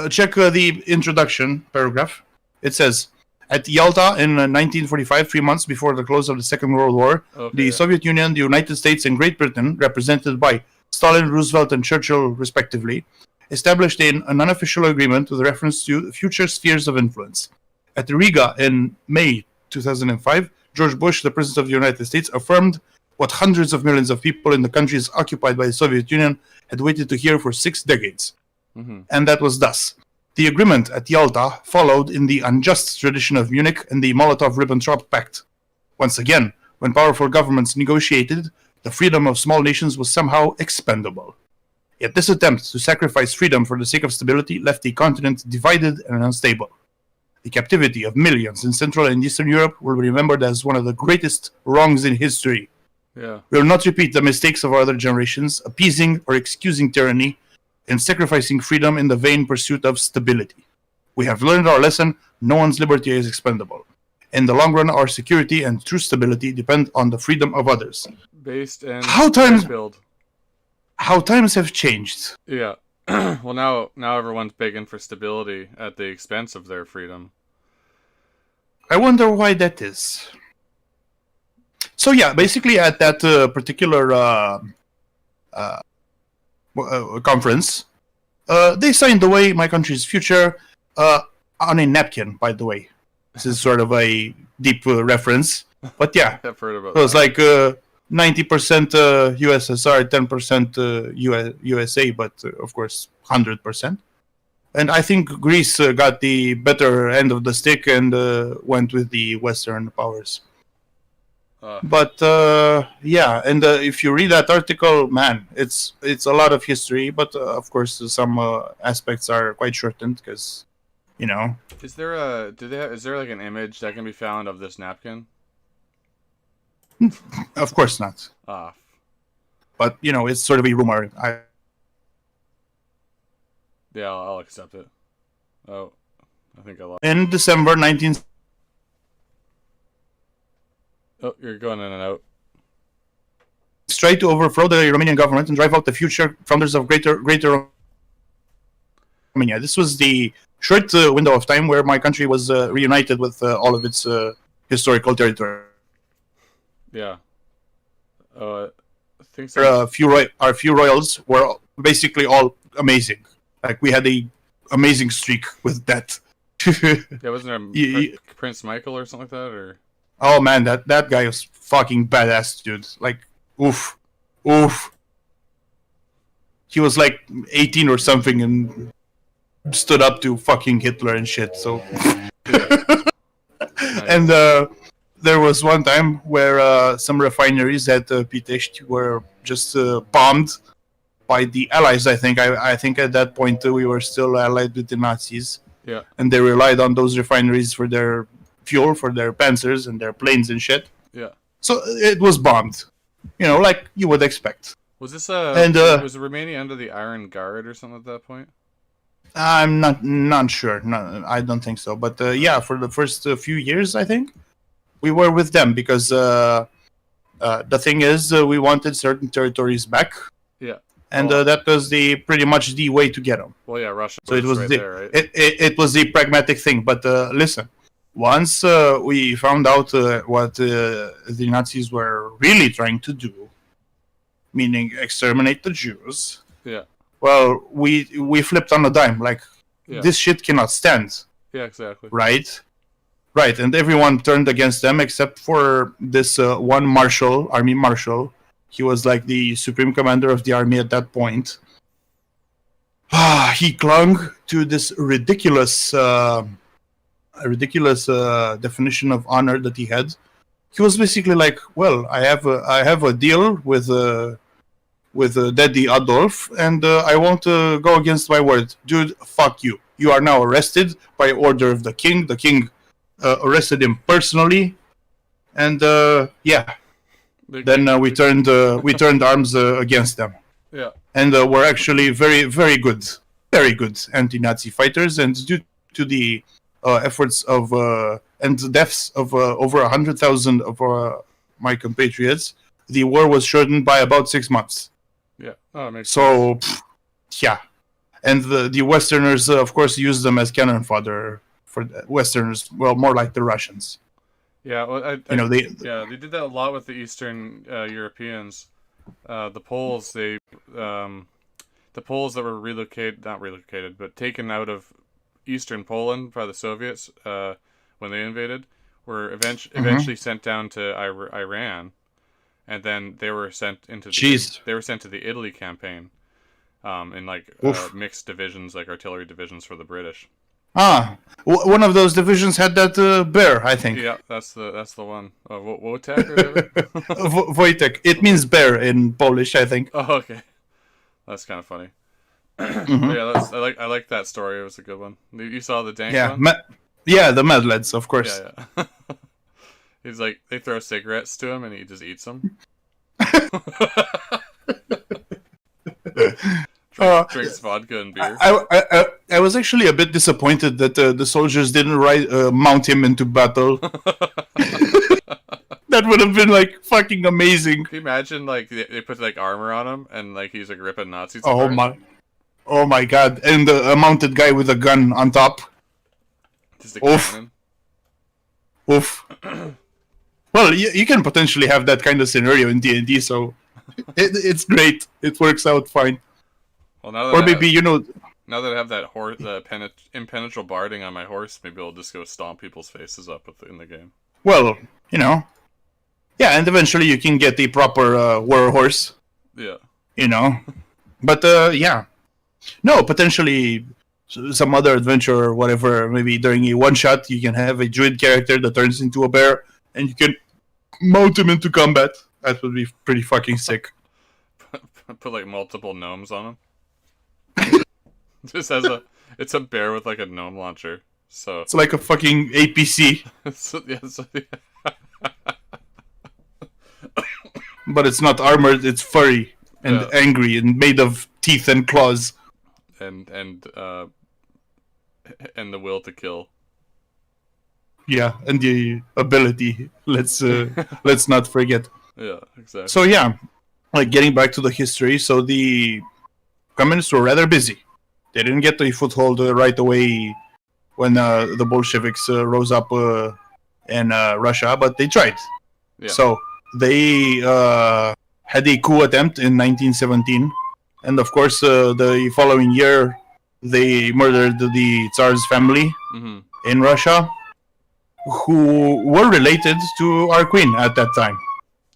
check the introduction paragraph. It says, at Yalta in 1945, 3 months before the close of the Second World War, the Soviet Union, the United States, and Great Britain, represented by Stalin, Roosevelt, and Churchill, respectively, established an unofficial agreement with reference to future spheres of influence. At Riga in May 2005, George Bush, the President of the United States, affirmed what hundreds of millions of people in the countries occupied by the Soviet Union had waited to hear for 6 decades. Mm-hmm. And that was thus. The agreement at Yalta followed in the unjust tradition of Munich and the Molotov-Ribbentrop Pact. Once again, when powerful governments negotiated, the freedom of small nations was somehow expendable. Yet this attempt to sacrifice freedom for the sake of stability left the continent divided and unstable. The captivity of millions in Central and Eastern Europe will be remembered as one of the greatest wrongs in history. Yeah. We will not repeat the mistakes of other generations, appeasing or excusing tyranny and sacrificing freedom in the vain pursuit of stability. We have learned our lesson. No one's liberty is expendable. In the long run, our security and true stability depend on the freedom of others. Based and how times have changed. Yeah. Well, now everyone's begging for stability at the expense of their freedom. I wonder why that is. So yeah, basically at that particular conference, they signed away my country's future on a napkin, by the way. This is sort of a deep reference. But yeah, I've heard about it was like 90% USSR, 10% USA, but of course 100%. And I think Greece got the better end of the stick and went with the Western powers. But yeah, and if you read that article, man, it's a lot of history, but of course some aspects are quite shortened because, you know. Is there is there like an image that can be found of this napkin? Of course not. But you know, it's sort of a rumor. Yeah, I'll accept it. Oh, I think I lost. In December 19. Oh, you're going in and out. Tried to overthrow the Romanian government and drive out the future founders of Greater Romania. This was the short window of time where my country was reunited with all of its historical territory. Yeah. I think so. Our few royals were basically all amazing. Like, we had a amazing streak with that. Yeah, wasn't there Prince Michael or something like that? Or oh man, that guy was fucking badass, dude. Like, oof. He was like 18 or something and stood up to fucking Hitler and shit. So, and there was one time where some refineries at Pitești were just bombed by the Allies. I think at that point we were still allied with the Nazis. Yeah. And they relied on those refineries for their fuel, for their panzers and their planes and shit. Yeah. So it was bombed, you know, like you would expect. Was this was Romania under the Iron Guard or something at that point? I'm not sure. No, I don't think so. But yeah, for the first few years, I think we were with them because the thing is, we wanted certain territories back. Yeah. And that was pretty much the way to get them. Well, yeah, Russia. So it was right there, right? It was the pragmatic thing. But listen, once we found out what the Nazis were really trying to do, meaning exterminate the Jews. Yeah. Well, we flipped on a dime. Like, this shit cannot stand. Yeah, exactly. Right, and everyone turned against them except for this one army marshal. He was like the supreme commander of the army at that point. He clung to this ridiculous definition of honor that he had. He was basically like, well, I have a deal with Daddy Adolf, and I won't go against my word. Dude, fuck you. You are now arrested by order of the king. The king arrested him personally, and yeah. Then we turned arms against them. Yeah. And we're actually very, very good anti-Nazi fighters. And due to the efforts of and the deaths of over 100,000 of my compatriots, the war was shortened by about 6 months. Yeah. Oh, it makes sense. Yeah. And the Westerners, of course, used them as cannon fodder for the Westerners. Well, more like the Russians. Yeah, well, they did that a lot with the Eastern Europeans. The Poles, the Poles that were not relocated, but taken out of Eastern Poland by the Soviets when they invaded, were eventually sent down to Iran, and then they were sent into the Italy campaign, in like mixed divisions, like artillery divisions for the British. One of those divisions had that bear, I think. Yeah, that's the one. Wojtek or whatever? Wojtek. It means bear in Polish, I think. Oh, okay. That's kind of funny. Yeah, I like that story. It was a good one. You saw the dank one? Yeah, the Mad Lads, of course. Yeah. He's like, they throw cigarettes to him and he just eats them. Drinks vodka and beer. I was actually a bit disappointed that the soldiers didn't mount him into battle. That would have been like fucking amazing. Can you imagine like they put like armor on him and like he's like ripping Nazis apart? Oh my god! And a mounted guy with a gun on top. Just a cannon. Oof. Well, you can potentially have that kind of scenario in D&D, so it's great. It works out fine. Well, now that I have that impenetrable barding on my horse, maybe I'll just go stomp people's faces up in the game. Well, yeah, and eventually you can get the proper war horse. Yeah. But yeah, no, potentially some other adventure or whatever. Maybe during a one shot, you can have a druid character that turns into a bear, and you can mount him into combat. That would be pretty fucking sick. Put like multiple gnomes on him. Just as it's a bear with like a gnome launcher. So it's like a fucking APC. But it's not armored. It's furry and angry and made of teeth and claws. And the will to kill. Yeah, and the ability. Let's not forget. Yeah, exactly. So yeah, like getting back to the history. So the communists were rather busy. They didn't get a foothold right away when the Bolsheviks rose up in Russia, but they tried. Yeah. So they had a coup attempt in 1917, and of course, the following year, they murdered the Tsar's family in Russia, who were related to our queen at that time.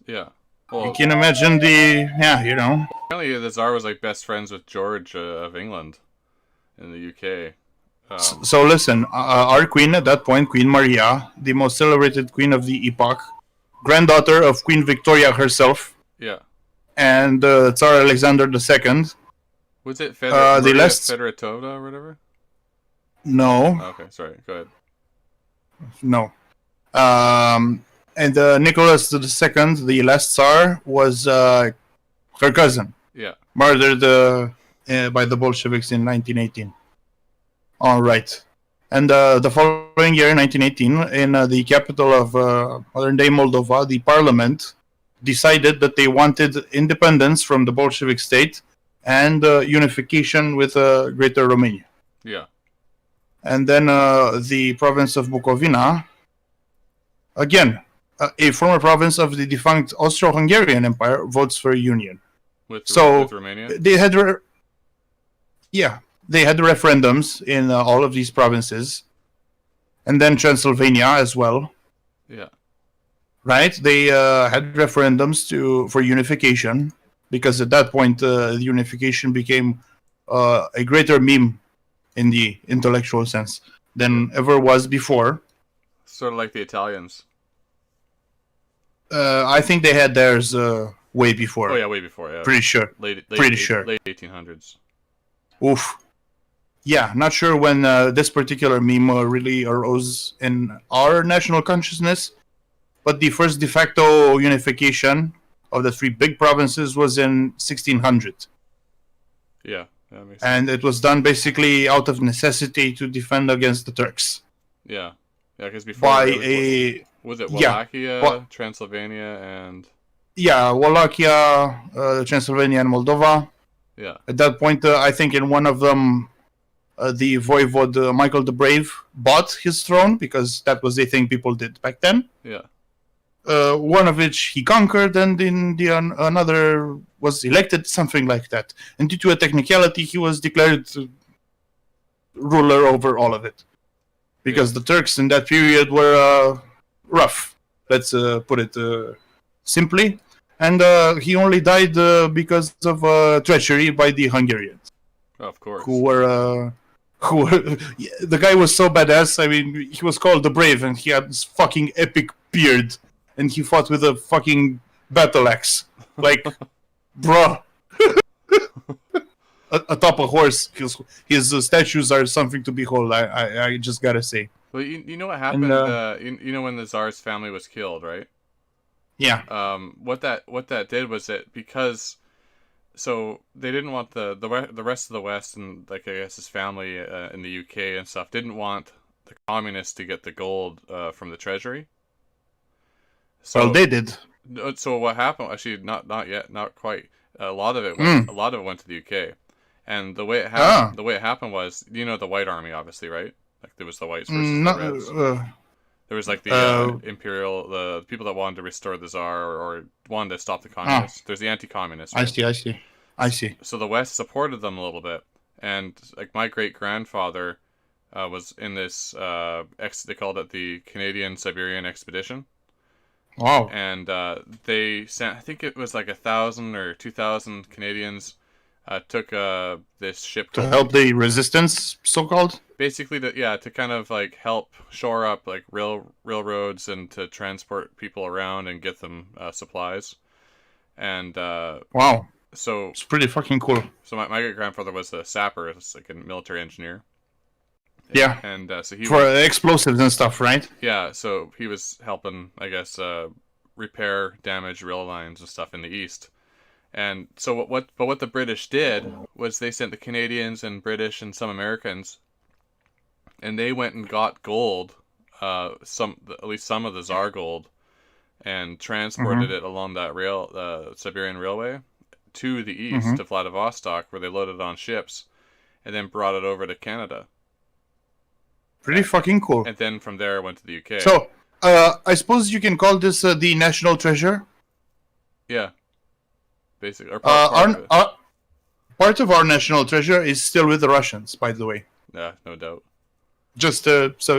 Yeah. Well, you can imagine Apparently, the Tsar was like best friends with George of England in the UK. So listen, our queen at that point, Queen Maria, the most celebrated queen of the epoch, granddaughter of Queen Victoria herself. Yeah. And Tsar Alexander II. Was it Fedoratova or whatever? No. Okay, sorry. Go ahead. No. And Nicholas II, the last Tsar, was her cousin. Yeah. Murdered by the Bolsheviks in 1918. All right. And the following year, 1918, in the capital of modern-day Moldova, the parliament decided that they wanted independence from the Bolshevik state and unification with Greater Romania. Yeah. And then the province of Bukovina, again, a former province of the defunct Austro-Hungarian Empire, votes for union. With Romania? They had referendums in all of these provinces, and then Transylvania as well. Yeah. Right? They had referendums for unification, because at that point, the unification became a greater meme in the intellectual sense than ever was before. Sort of like the Italians. I think they had theirs way before. Oh yeah, way before. Yeah. Pretty sure. Late 1800s. Oof. Yeah, not sure when this particular meme really arose in our national consciousness, but the first de facto unification of the three big provinces was in 1600. Yeah, that makes sense. And it was done basically out of necessity to defend against the Turks. Yeah, because before was it Wallachia, Transylvania, and Wallachia, Transylvania, and Moldova. Yeah. At that point, I think in one of them, the voivode Michael the Brave bought his throne, because that was a thing people did back then. Yeah. One of which he conquered, and in another was elected, something like that. And due to a technicality, he was declared ruler over all of it, because the Turks in that period were rough. Let's put it simply. And he only died because of treachery by the Hungarians. Oh, of course. Who were the guy was so badass. I mean, he was called the Brave, and he had this fucking epic beard, and he fought with a fucking battle axe, like, bruh. Atop a horse. His statues are something to behold. I just gotta say. Well, you know what happened? And, you know when the Tsar's family was killed, right? Yeah. What that did was that because, so they didn't want the rest of the West, and like I guess his family in the UK and stuff, didn't want the communists to get the gold from the treasury. So, well, they did. So what happened? Actually, not yet, not quite. A lot of it went to the UK, and the way it happened was, you know, the White Army, obviously, right? Like there was the whites versus the reds. There was like the imperial, the people that wanted to restore the Tsar or wanted to stop the communists. There's the anti-communists. Right? I see. So the West supported them a little bit, and like my great grandfather was in this they called it the Canadian Siberian Expedition. Wow. And they sent, I think it was like 1,000 or 2,000 Canadians took this ship To called help the resistance, so-called? basically to kind of like help shore up like railroads and to transport people around and get them supplies. And Wow. so It's pretty fucking cool. so my great grandfather was a sapper, it's like a military engineer. Yeah. And so he For was explosives and stuff, right? yeah, so he was helping, I guess, repair damaged rail lines and stuff in the east. And so what the British did was they sent the Canadians and British and some Americans, and they went and got gold, some at least some of the Tsar gold, and transported it along that Siberian Railway, to the east to Vladivostok, where they loaded it on ships, and then brought it over to Canada. Pretty fucking cool. And then from there went to the UK. So, I suppose you can call this the national treasure. Yeah, basically. Or part of our national treasure is still with the Russians, by the way. Yeah, no doubt. Just as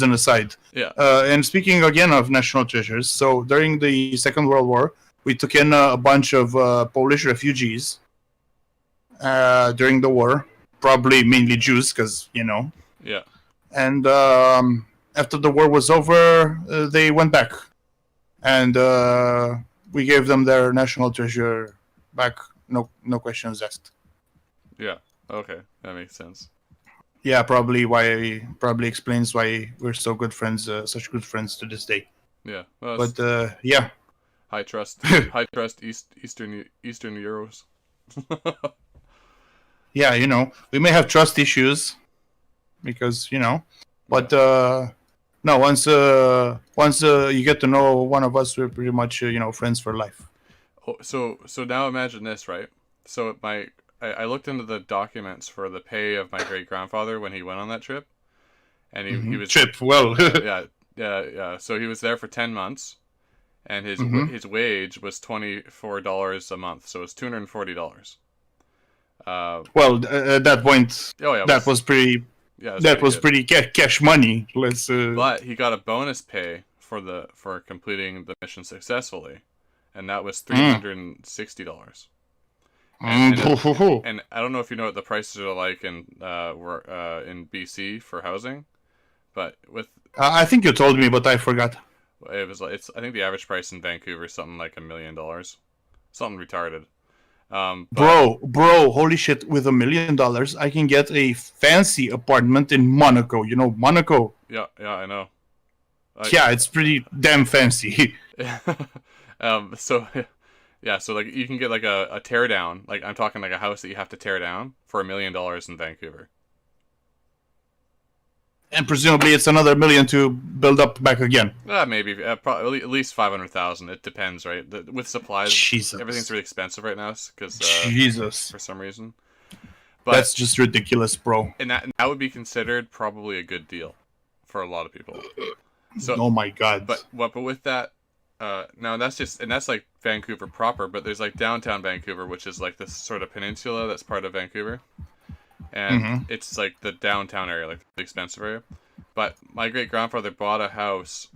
an aside. Yeah. And speaking again of national treasures, so during the Second World War, we took in a bunch of Polish refugees during the war. Probably mainly Jews, because, you know. Yeah. And after the war was over, they went back. And we gave them their national treasure back. No questions asked. Yeah. Okay. That makes sense. Yeah, probably explains why we're so good friends, such good friends to this day. Yeah. Well, but yeah. High trust Eastern Euros. Yeah, you know, we may have trust issues because, you know, but no, once you get to know one of us, we're pretty much friends for life. Oh, so now imagine this, right? So I looked into the documents for the pay of my great grandfather when he went on that trip, and he was yeah. So he was there for 10 months, and his wage was $24 a month, so it's $240. Well, at that point, that was pretty. Yeah, that was pretty cash money. But he got a bonus pay for completing the mission successfully, and that was $360. And I don't know if you know what the prices are like in BC for housing, but with I think you told me, but I forgot. I think the average price in Vancouver is something like $1 million, something retarded. Bro, holy shit! With $1 million, I can get a fancy apartment in Monaco. You know Monaco? Yeah, I know. Yeah, it's pretty damn fancy. So like you can get like a tear down, like I'm talking like a house that you have to tear down for $1 million in Vancouver. And presumably it's another $1 million to build up back again. Maybe probably at least 500,000. It depends, right? With supplies, Jesus. Everything's really expensive right now because Jesus, for some reason. But that's just ridiculous, bro. And that would be considered probably a good deal for a lot of people. So, oh my god. But with that, now that's like Vancouver proper. But there's like downtown Vancouver, which is like this sort of peninsula that's part of Vancouver. And it's like the downtown area, like the expensive area. But my great grandfather bought a house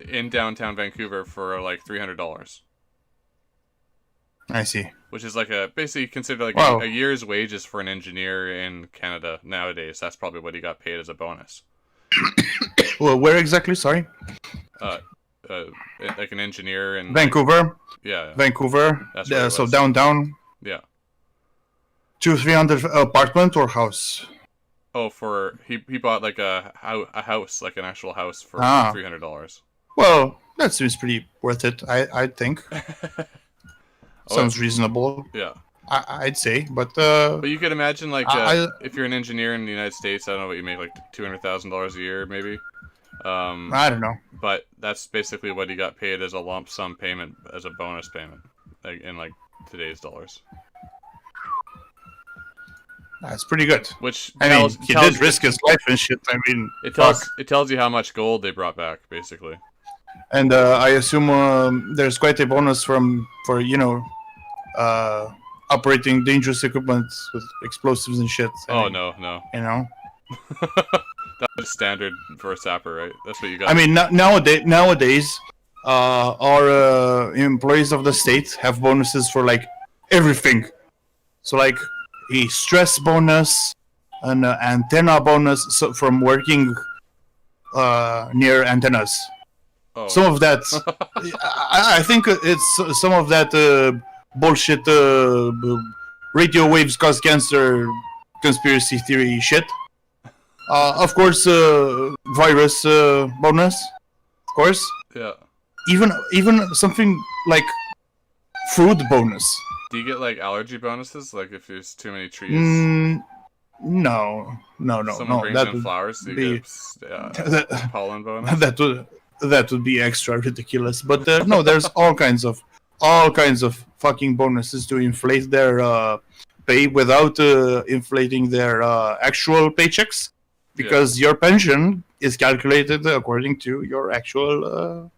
in downtown Vancouver for like $300. I see. Which is like basically considered like a year's wages for an engineer in Canada nowadays. That's probably what he got paid as a bonus. Well, where exactly? Sorry. Like an engineer in Vancouver. Yeah. Vancouver. That's so downtown. Yeah. 200-300 apartment or house? Oh, he bought like a house, like an actual house for $300. Well, that seems pretty worth it. I think. Sounds reasonable. Yeah. I'd say, but you could imagine like if you're an engineer in the United States, I don't know what you make, like $200,000 a year, maybe. I don't know. But that's basically what he got paid as a lump sum payment, as a bonus payment, like in like today's dollars. That's pretty good. Which he did risk his life and shit. I mean, it tells you how much gold they brought back, basically. And I assume there's quite a bonus for operating dangerous equipment with explosives and shit. No. You know. That's standard for a sapper, right? That's what you got. I mean, nowadays, our employees of the state have bonuses for like everything. So like a stress bonus, an antenna bonus from working near antennas. Oh. Some of that, I think it's some of that bullshit radio waves cause cancer conspiracy theory shit. Of course, virus bonus. Of course. Yeah. Even something like food bonus. Do you get like allergy bonuses? Like if there's too many trees? No. Someone brings in flowers, do you get pollen bonus? That would be extra ridiculous. But no, there's all kinds of fucking bonuses to inflate their pay without inflating their actual paychecks, because your pension is calculated according to your actual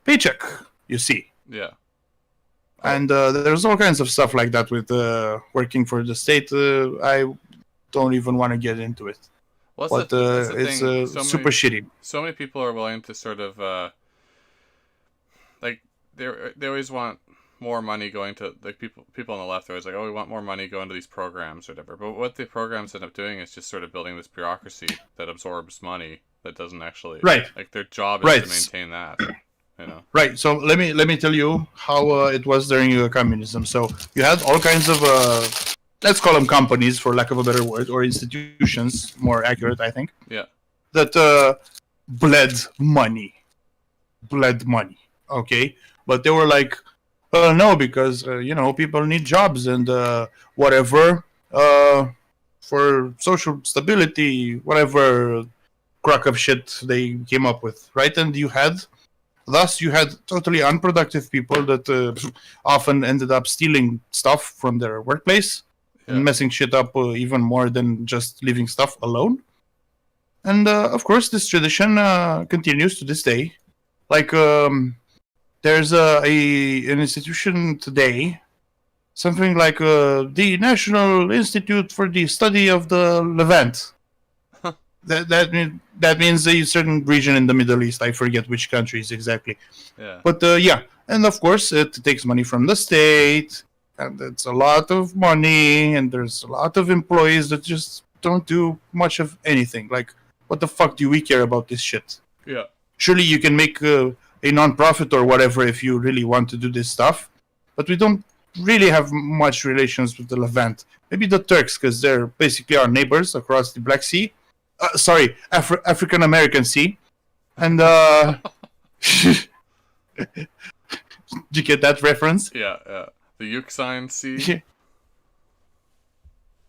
paycheck. You see. Yeah. And there's all kinds of stuff like that with working for the state. I don't even want to get into it. Well, but it's super shitty. So many people are willing to sort of like they always want more money going to, like, people on the left are always like, oh, we want more money going to these programs or whatever. But what the programs end up doing is just sort of building this bureaucracy that absorbs money that doesn't actually like their job is to maintain that. You know? Right. So let me tell you how it was during communism. So you had all kinds of let's call them companies, for lack of a better word, or institutions, more accurate, I think. Yeah. That bled money. Okay, but they were like, no, because people need jobs and whatever for social stability, whatever crock of shit they came up with, right? And you had totally unproductive people that often ended up stealing stuff from their workplace and messing shit up even more than just leaving stuff alone. And of course, this tradition continues to this day. Like, there's an institution today, something like the National Institute for the Study of the Levant. That means a certain region in the Middle East. I forget which countries exactly. Yeah. But and of course it takes money from the state, and it's a lot of money, and there's a lot of employees that just don't do much of anything. Like, what the fuck do we care about this shit? Yeah. Surely you can make a non-profit or whatever if you really want to do this stuff. But we don't really have much relations with the Levant. Maybe the Turks, because they're basically our neighbors across the Black Sea. African American Sea. And did you get that reference? Yeah. The Euxine Sea.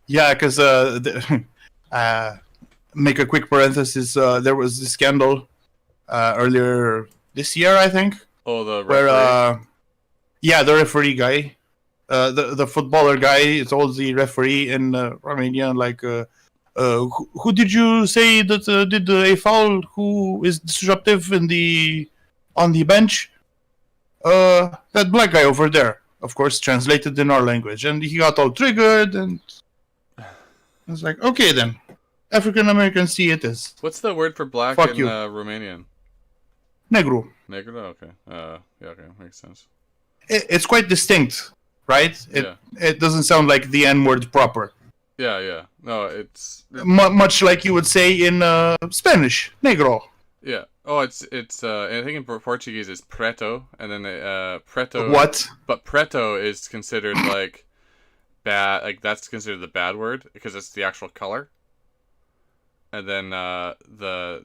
Yeah, because make a quick parenthesis. There was this scandal earlier this year, I think. Oh, the referee. Where the referee guy, the footballer guy, told the referee in Romania, like, who did you say that did a foul? Who is disruptive on the bench? That black guy over there, of course, translated in our language, and he got all triggered, and I was like, okay then, African American Sea it is. What's the word for black in Romanian? Negru. Negro, okay. Okay, makes sense. It's quite distinct, right? It doesn't sound like the N-word proper. Yeah. No, it's much like you would say in Spanish, negro. Yeah. Oh, it's I think in Portuguese it's preto, and then preto. What? But preto is considered like bad. Like, that's considered the bad word because it's the actual color. And then the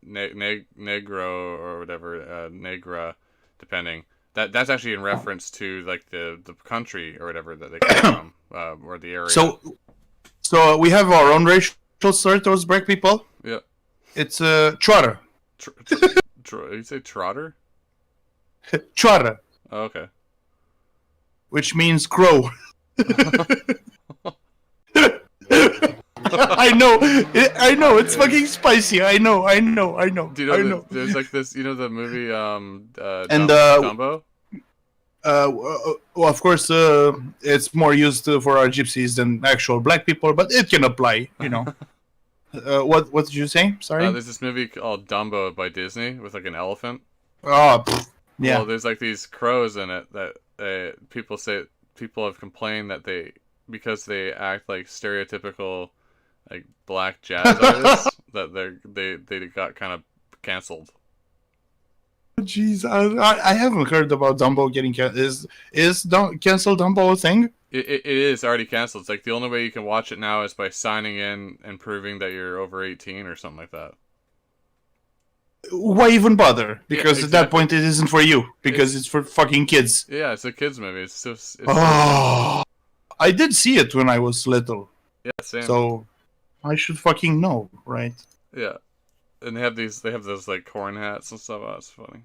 negro or whatever, negra, depending. That's actually in reference to like the country or whatever that they come from, or the area. So we have our own racial slur towards black people. Yeah. It's trotter. You say trotter? Trotter. Oh, okay. Which means crow. I know, it's fucking spicy. I know. Do you know there's like this, the movie Dumbo? Well, of course, it's more used for our gypsies than actual black people, but it can apply, What did you say? Sorry? There's this movie called Dumbo by Disney with like an elephant. Oh, yeah. Well, there's like these crows in it that people say people have complained that because they act like stereotypical like black jazz artists that they got kind of canceled. Jeez, I haven't heard about Dumbo getting canceled. Cancel Dumbo a thing? It is already canceled. It's like the only way you can watch it now is by signing in and proving that you're over 18 or something like that. Why even bother? Because Yeah, exactly. At that point it isn't for you. Because it's for fucking kids. Yeah, it's a kids movie. It's just. I did see it when I was little. Yeah, same. So I should fucking know, right? Yeah, and they have those like corn hats and stuff. Oh, it's funny.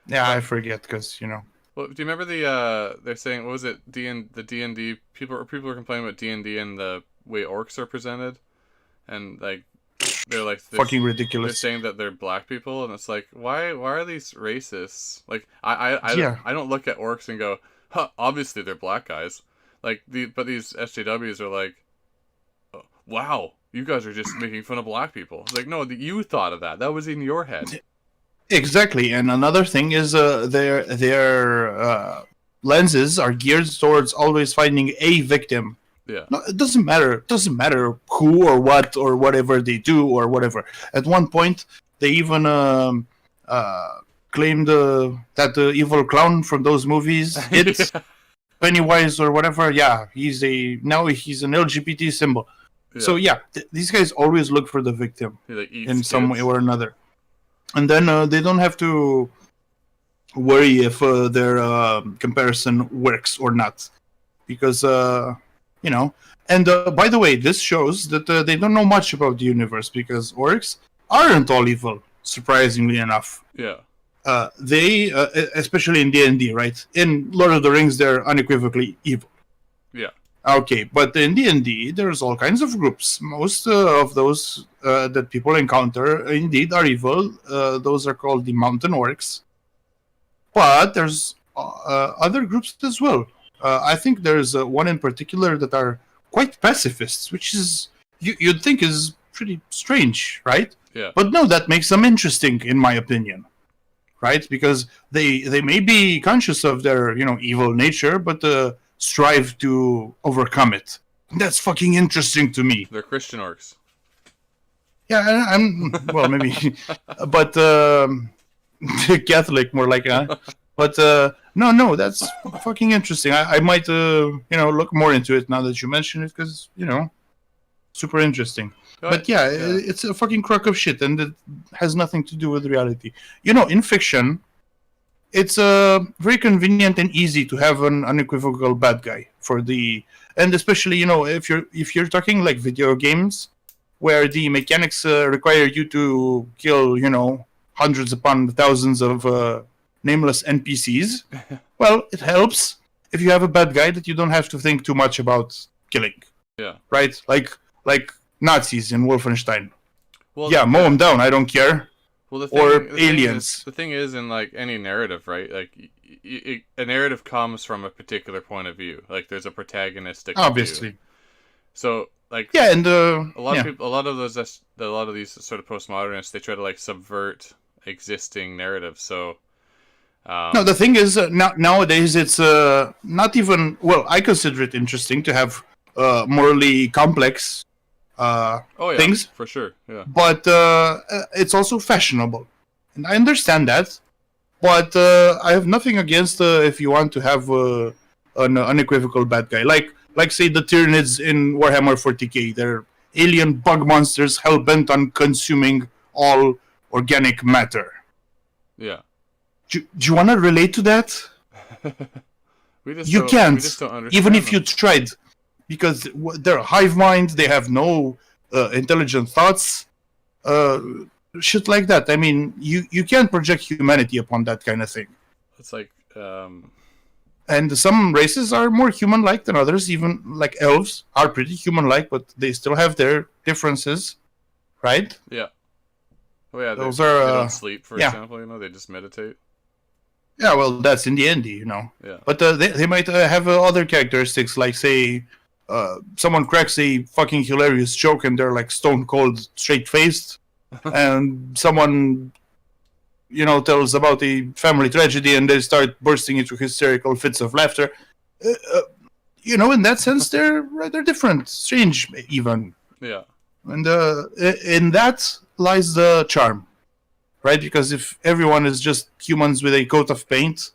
Yeah, I forget because Well, do you remember they're saying what was it the D&D people were complaining about D&D and the way orcs are presented, and like they're fucking ridiculous. They're saying that they're black people, and it's like why are these racists? Like I don't look at orcs and go, huh, obviously they're black guys. Like but these SJWs are like, oh, wow, you guys are just making fun of black people. It's like, no, you thought of that. That was in your head. Exactly, and another thing is their lenses are geared towards always finding a victim. Yeah. No, it doesn't matter. It doesn't matter who or what or whatever they do or whatever. At one point, they even claimed that the evil clown from those movies, it's Pennywise or whatever. Yeah, he's an LGBT symbol. Yeah. So yeah, these guys always look for the victim in some way or another. And then they don't have to worry if their comparison works or not. Because, And by the way, this shows that they don't know much about the universe. Because orcs aren't all evil, surprisingly enough. Yeah. They, especially in D&D, right? In Lord of the Rings, they're unequivocally evil. Yeah. Okay, but in D&D, there's all kinds of groups. Most of those that people encounter indeed are evil. Those are called the mountain orcs. But there's other groups as well. I think there's one in particular that are quite pacifists, which is you'd think is pretty strange, right? Yeah. But no, that makes them interesting, in my opinion. Right? Because they may be conscious of their evil nature, but strive to overcome it. That's fucking interesting to me. They're Christian orcs. Yeah, I'm well, maybe, but Catholic more like. But no, that's fucking interesting. I might look more into it now that you mention it because super interesting. But yeah, it's a fucking crock of shit, and it has nothing to do with reality. In fiction, it's very convenient and easy to have an unequivocal bad guy and especially if you're talking like video games, where the mechanics require you to kill hundreds upon thousands of nameless NPCs. Well, it helps if you have a bad guy that you don't have to think too much about killing. Yeah. Right? Like Nazis in Wolfenstein. Well, yeah, mow them down. I don't care. Well, aliens. The thing is, in like any narrative, right? Like a narrative comes from a particular point of view. Like there's a protagonistic. Obviously. View. So like yeah, and a lot of people, a lot of these sort of postmodernists, they try to like subvert existing narratives. So. No, the thing is, nowadays it's not even. Well, I consider it interesting to have morally complex things for sure. Yeah, but it's also fashionable, and I understand that. But I have nothing against if you want to have an unequivocal bad guy, like say the Tyranids in Warhammer 40k. They're alien bug monsters hell bent on consuming all organic matter. Yeah. Do you want to relate to that? You can't, even if you tried, because they're hive mind. They have no intelligent thoughts, shit like that. I mean, you can't project humanity upon that kind of thing. It's like, and some races are more human-like than others. Even like elves are pretty human-like, but they still have their differences, right? Yeah. Oh yeah, they don't sleep, for example. They just meditate. Yeah, well, that's in the end, Yeah. But they might have other characteristics, like, say, someone cracks a fucking hilarious joke and they're, like, stone cold, straight-faced, and someone, tells about a family tragedy and they start bursting into hysterical fits of laughter. in that sense, they're rather different, strange even. Yeah. And in that lies the charm, right? Because if everyone is just humans with a coat of paint,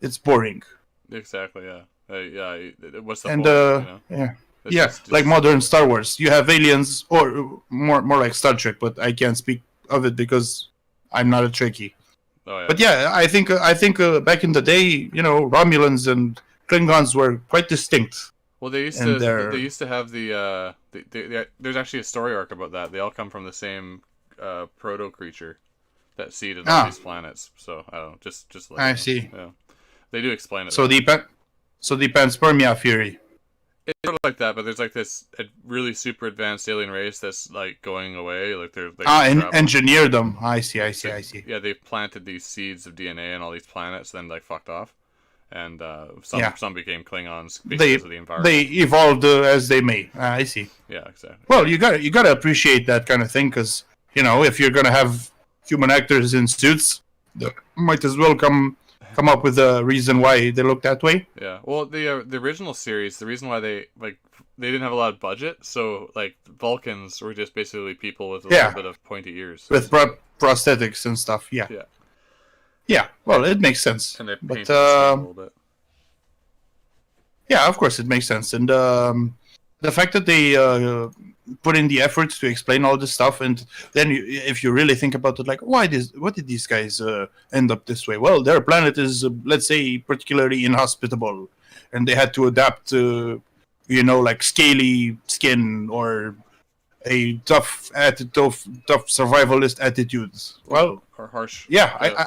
it's boring. Exactly. Yeah. Yeah. What's the And point? yeah, It's yeah, like just. modern Star Wars, you have aliens, or more like Star Trek, but I can't speak of it because I'm not a Trekkie. Oh yeah. But yeah, I think back in the day, Romulans and Klingons were quite distinct, Well, they used and to. They they're used to have there's actually a story arc about that. They all come from the same proto creature that seeded all these planets. So I don't know. Just let you I know. see. Yeah. They do explain it So though. the panspermia theory. It's sort of like that, but there's like this really super advanced alien race that's like going away. Like they're like And traveling. engineer them. I see. Yeah, they planted these seeds of DNA on all these planets, then like fucked off, and Yeah, some became Klingons they because of the they environment. evolved as they may. I see. Yeah, exactly. Well, you gotta appreciate that kind of thing, because if you're gonna have human actors in suits, they might as well come up with a reason why they look that way. Yeah. Well, the original series, the reason why they didn't have a lot of budget, so like Vulcans were just basically people with a little Yeah, bit of pointy ears. with prosthetics and stuff. Yeah, Yeah, yeah. Well, it makes sense, and they but painted the skin a little bit. yeah, of course it makes sense, and the fact that they put in the effort to explain all this stuff, and then if you really think about it, like what did these guys end up this way? Well, their planet is, let's say, particularly inhospitable, and they had to adapt to, like scaly skin or a tough survivalist attitudes. Well, Or harsh. yeah, Yeah.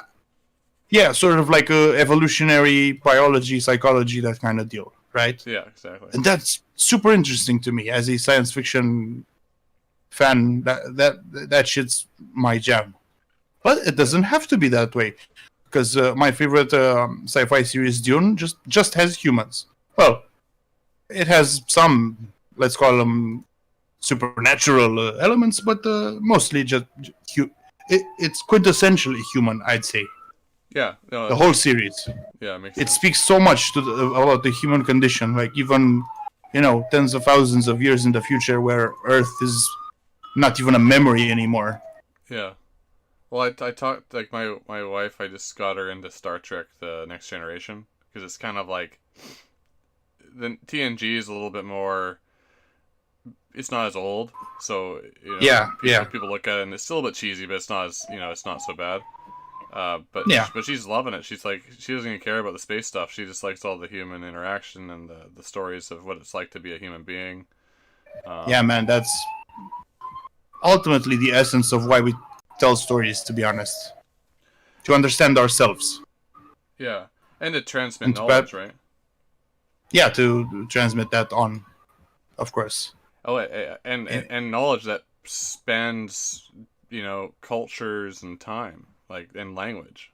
yeah, sort of like evolutionary biology, psychology, that kind of deal, right? Yeah, exactly. And that's super interesting to me as a science fiction fan. That shit's my jam. But it doesn't have to be that way, because my favorite sci-fi series, Dune, just has humans. Well, it has some, let's call them supernatural elements, but mostly just it's quintessentially human, I'd say. Yeah. No. The whole series. Yeah, it makes It sense. speaks so much about the human condition, like even tens of thousands of years in the future, where Earth is not even a memory anymore. Yeah. Well, I talked like my wife. I just got her into Star Trek: The Next Generation because it's kind of like the TNG is a little bit more. It's not as old, so Yeah, yeah, people look at it and it's still a bit cheesy, but it's not as it's not so bad. yeah, But she's loving it. She's like she doesn't even care about the space stuff. She just likes all the human interaction and the stories of what it's like to be a human being. yeah, man. That's ultimately the essence of why we tell stories. To be honest, to understand ourselves Yeah, and to transmit and to knowledge, right? yeah, to transmit that on, of course. Oh, and knowledge that spans cultures and time, like and language.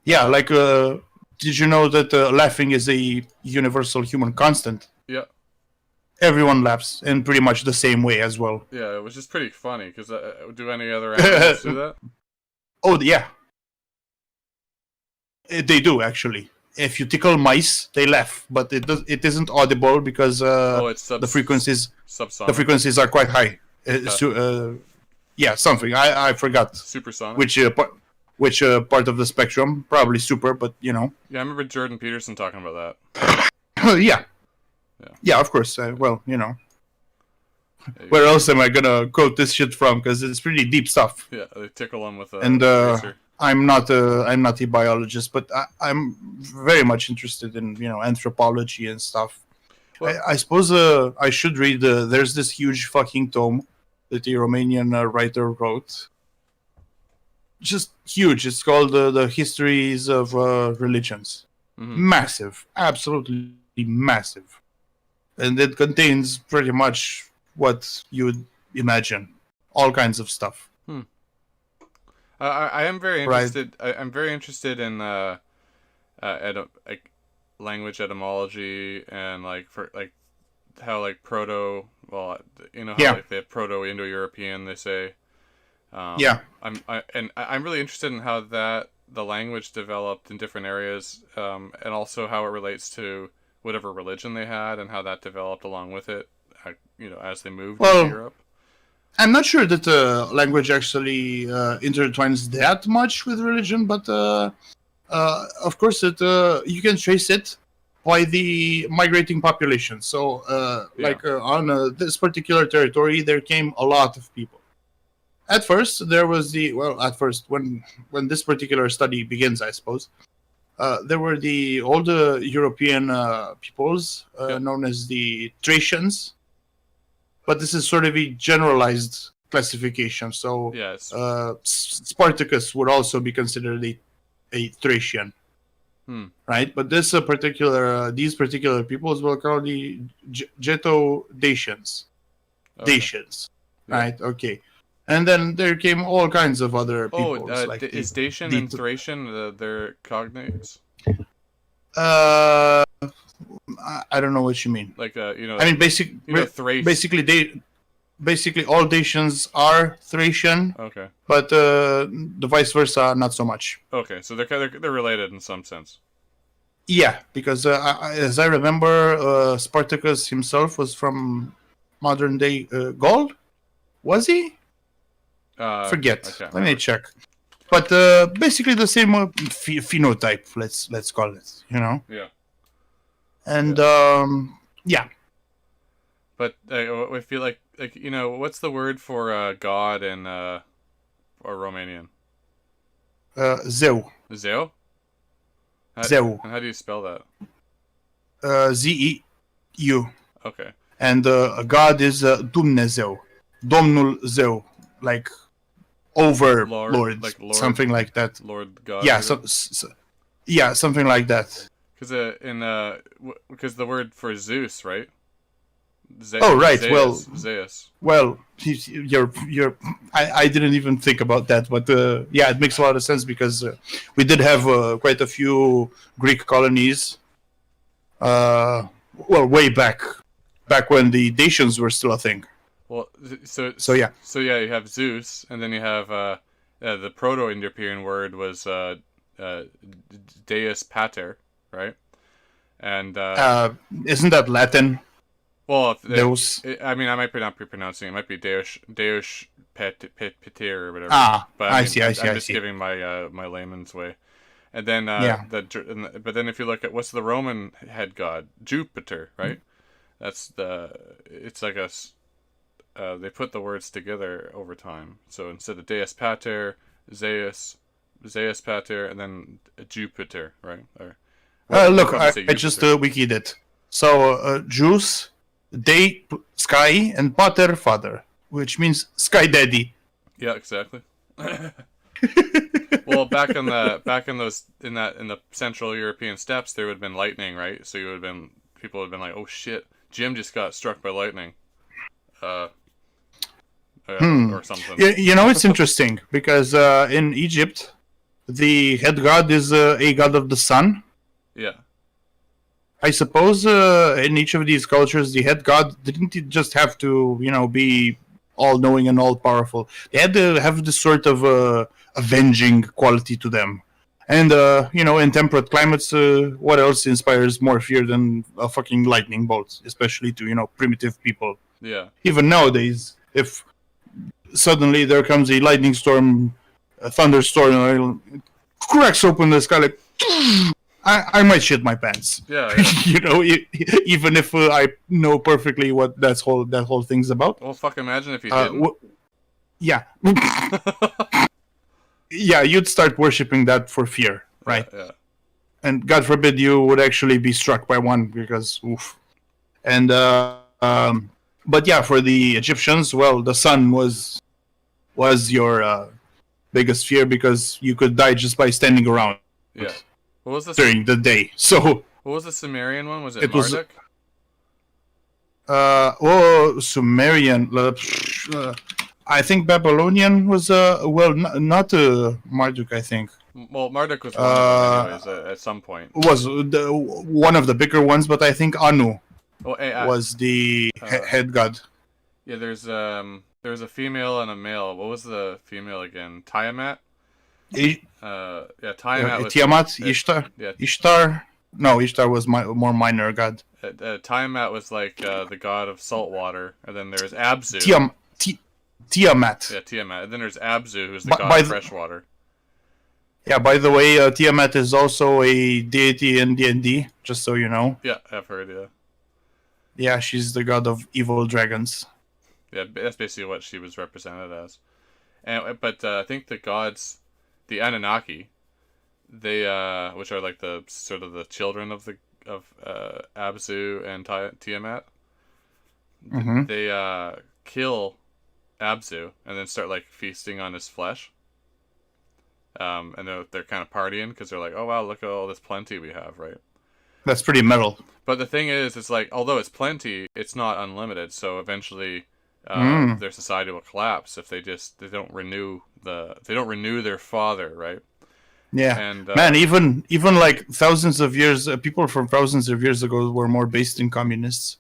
Yeah, like did you know that laughing is a universal human constant? Yeah, Everyone laughs in pretty much the same way as well. yeah, it was just pretty funny because do any other animals do that? Oh yeah, they do actually. If you tickle mice, they laugh, but it isn't audible because Oh, it's the frequencies subsonic. are quite high. Okay. Yeah, something I forgot Supersonic. which part of the spectrum. Probably super, but Yeah, I remember Jordan Peterson talking about yeah, Yeah. yeah, of course. Well, that. where else am I gonna quote this shit from? Because it's pretty deep stuff. Yeah, they tickle him with a And razor. I'm not a biologist, but I'm very much interested in anthropology and stuff. Well, I suppose I should read. There's this huge fucking tome that a Romanian writer wrote. Just huge. It's called the Histories of Religions. mm-hmm. Massive, absolutely massive, and it contains pretty much what you would imagine, all kinds of stuff. I am very Right? interested. I'm very interested in like language etymology and like for like how like proto. Well, how Yeah. like they have proto Indo-European. They say. Yeah. I'm really interested in how that the language developed in different areas, and also how it relates to whatever religion they had and how that developed along with it, as they moved into Well, Europe? I'm not sure that language actually intertwines that much with religion, but of course, you can trace it by the migrating population. So, on this particular territory, there came a lot of people. At first, there was when this particular study begins, I suppose, there were the older European peoples known as the Thracians, but this is sort of a generalized classification. So, Yes. Spartacus would also be considered a Thracian, right? But these particular peoples were called the Geto-Dacians. Okay. Dacians, right? Okay. And then there came all kinds of other peoples. Is Dacian and Thracian their cognates? I don't know what you mean. Like I mean, basically all Dacians are Thracian. Okay. But the vice versa, not so much. Okay, so they're related in some sense. Yeah, because as I remember, Spartacus himself was from modern day Gaul. Was he? Forget. Let me check. But basically the same phenotype. Let's call it. Yeah. And yeah. But I feel like what's the word for God in or Romanian? Zeu. Zeu. Zeu. And how do you spell that? Zeu. Okay. And God is Dumnezeu, Domnul Zeu, like Lord, like Lord, something like that. Lord God. Yeah, yeah, something like that. Because the word for Zeus, right? Right. Zeus. Well, you're. I didn't even think about that, but yeah, it makes a lot of sense because we did have quite a few Greek colonies. Way back when the Dacians were still a thing. Well, so yeah, you have Zeus, and then you have the Proto-Indo-European word was Deus Pater, right? And isn't that Latin? Well, Deus. I might not be pronouncing it. It might be Deus Pater or whatever. But I see. I'm just giving my my layman's way. And then but then if you look at what's the Roman head god, Jupiter, right? It's like they put the words together over time. So instead of Deus Pater, Zeus Pater, and then Jupiter, right? Look, I just wikied it. So Zeus, Day, Sky, and Pater, Father, which means Sky Daddy. Yeah, exactly. Well, back in the Central European steppes, there would have been lightning, right? So people would have been like, "Oh shit, Jim just got struck by lightning," or something. It's interesting because in Egypt, the head god is a god of the sun. Yeah. I suppose in each of these cultures, the head god didn't just have to, be all-knowing and all-powerful. They had to have this sort of avenging quality to them. And, in temperate climates, what else inspires more fear than a fucking lightning bolt, especially to, primitive people? Yeah. Even nowadays, if suddenly there comes a lightning storm, a thunderstorm, and it cracks open the sky like... I might shit my pants. Yeah. Even if I know perfectly what that whole thing's about. Well, fuck! Imagine if you didn't. Yeah. Yeah, you'd start worshipping that for fear, right? Yeah. And God forbid you would actually be struck by one because oof. And but yeah, for the Egyptians, well, the sun was your biggest fear because you could die just by standing around. Yeah. What was this during the day? So what was the Sumerian one? Was it Marduk? Sumerian. I think Babylonian was not Marduk. I think. Well, Marduk was one of them anyways, at some point. Was one of the bigger ones, but I think Anu was the head god. Yeah, there's a female and a male. What was the female again? Tiamat. Tiamat. Tiamat, Ishtar. Yeah. Ishtar. No, Ishtar was more minor god. Tiamat was like the god of salt water, and then there's Abzu. Tiamat. Yeah, Tiamat. And then there's Abzu, who's the god by of fresh water. Yeah, by the way, Tiamat is also a deity in D&D, just so you know. Yeah, I've heard, yeah. Yeah, she's the god of evil dragons. Yeah, that's basically what she was represented as. But I think the gods, the Anunnaki, they which are like the sort of the children of Abzu and Tiamat. Mm-hmm. They kill Abzu and then start like feasting on his flesh. And they're kind of partying because they're like, oh wow, look at all this plenty we have, right? That's pretty metal. But the thing is, it's like, although it's plenty, it's not unlimited. So eventually, their society will collapse if they don't renew their father, right? Yeah, and man, even like thousands of years, people from thousands of years ago were more based in communists.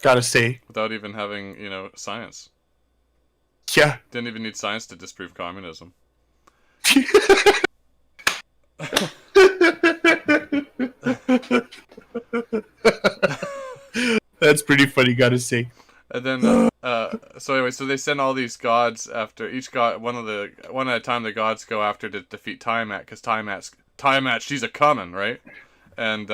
Gotta say, without even having science. Yeah, didn't even need science to disprove communism. That's pretty funny, gotta say. And then, so anyway, so they send all these gods after each god. One at a time, the gods go after to defeat Tiamat because Tiamat, she's a coming, right? And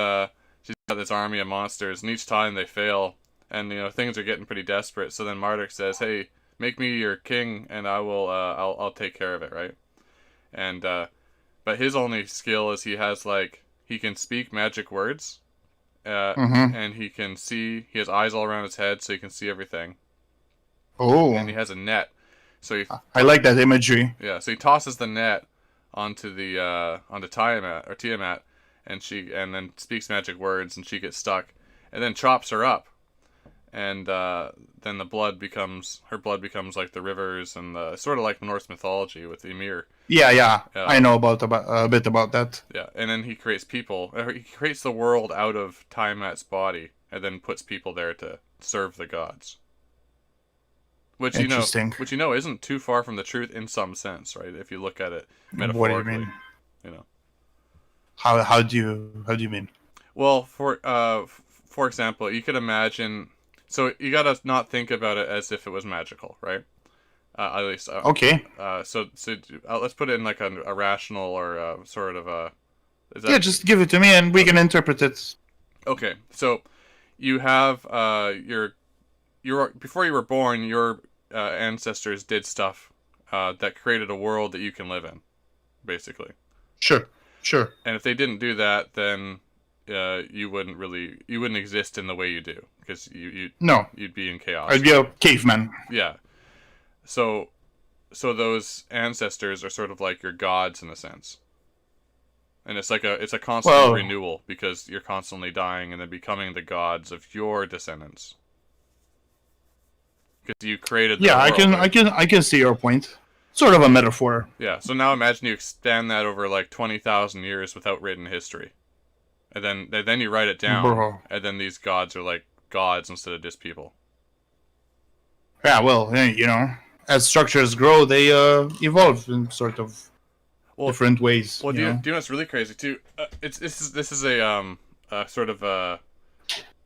she's got this army of monsters, and each time they fail, and things are getting pretty desperate. So then Marduk says, "Hey, make me your king, and I will. I'll take care of it, right?" And but his only skill is he can speak magic words. And he can see. He has eyes all around his head, so he can see everything. Oh. And he has a net. So I like that imagery. Yeah. So he tosses the net onto Tiamat, and then speaks magic words, and she gets stuck, and then chops her up, and then her blood becomes like the rivers and sort of like Norse mythology with Ymir. Yeah. I know about a bit about that. Yeah, and then he creates people. He creates the world out of Tiamat's body, and then puts people there to serve the gods. Which isn't too far from the truth in some sense, right? If you look at it metaphorically. What do you mean? How do you mean? Well, for example, you could imagine. So you gotta not think about it as if it was magical, right? At least. Okay. So let's put it in like a rational or sort of a. Just give it to me and we can interpret it. Okay, so you have before you were born, your ancestors did stuff that created a world that you can live in, basically. Sure. And if they didn't do that, then you wouldn't exist in the way you do because you'd be in chaos. I'd be a caveman. Yeah. So those ancestors are sort of like your gods in a sense. And it's a constant renewal because you're constantly dying and then becoming the gods of your descendants. Because you created the world, I can see your point. Sort of a metaphor. Yeah, so now imagine you expand that over like 20,000 years without written history. And then you write it down, and then these gods are like gods instead of just people. Yeah, well, as structures grow, they evolve in sort of different ways. Well, do you know what's really crazy too? This is a sort of a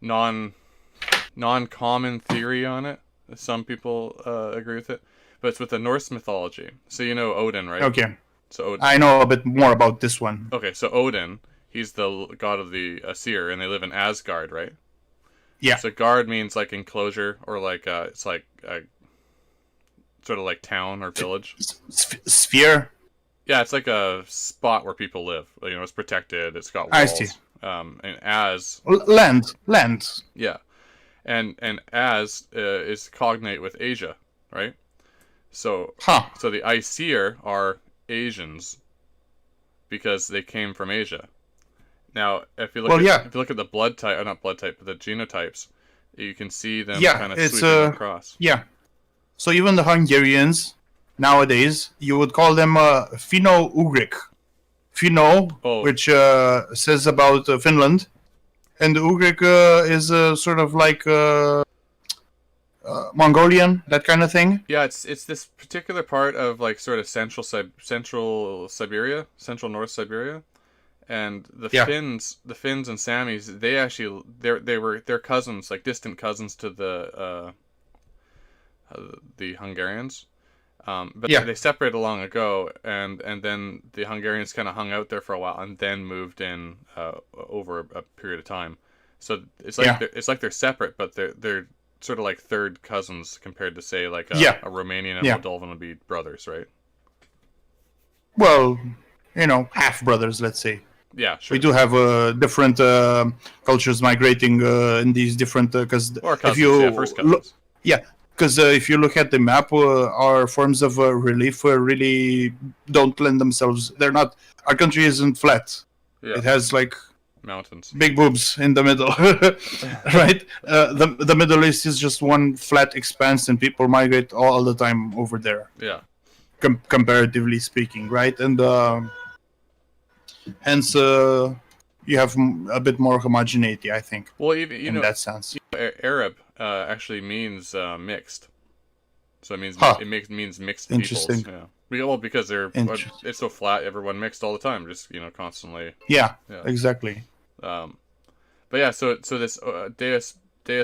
non-common theory on it. Some people agree with it, but it's with the Norse mythology. So Odin, right? Okay. So Odin. I know a bit more about this one. Okay, so Odin, he's the god of the Aesir, and they live in Asgard, right? Yeah. So Gard means like enclosure, or like it's like sort of like town or village. Sphere. Yeah, it's like a spot where people live. It's protected. It's got walls. I see. And land. Yeah, and as is cognate with Asia, right? So So the Aesir are Asians because they came from Asia. Now, if you look at the blood type, not blood type, but the genotypes, you can see them kind of sweeping across. Yeah. So even the Hungarians nowadays, you would call them Finno-Ugric. Finno, which says about Finland, and Ugric is sort of like Mongolian, that kind of thing. Yeah, it's this particular part of like sort of central Siberia, central North Siberia, and Yeah. The Finns and Samis, they're cousins, like distant cousins to the Hungarians. But Yeah. they separated long ago, and then the Hungarians kind of hung out there for a while, and then moved in over a period of time. So Yeah. it's like they're separate, but they're sort of like third cousins compared to say like Yeah. a Romanian and Yeah. Moldovan would be brothers, right? Well, half brothers, let's say. Yeah, sure. We do have different cultures migrating in these different because Or if cousins, yeah, you first cousins. yeah, because if you look at the map, our forms of relief really don't lend themselves. They're not. Our country isn't flat. Yeah, It has like mountains. big boobs in the middle, right? The Middle East is just one flat expanse, and people migrate all the time over there. Yeah. Comparatively speaking, right? And hence, you have a bit more homogeneity, I think. Well, even in that sense, Arab actually means mixed. So it means huh. it means mixed Interesting. peoples. Yeah. Well, because it's so flat, everyone mixed all the time, just constantly. Yeah. Exactly. But yeah, so this Deus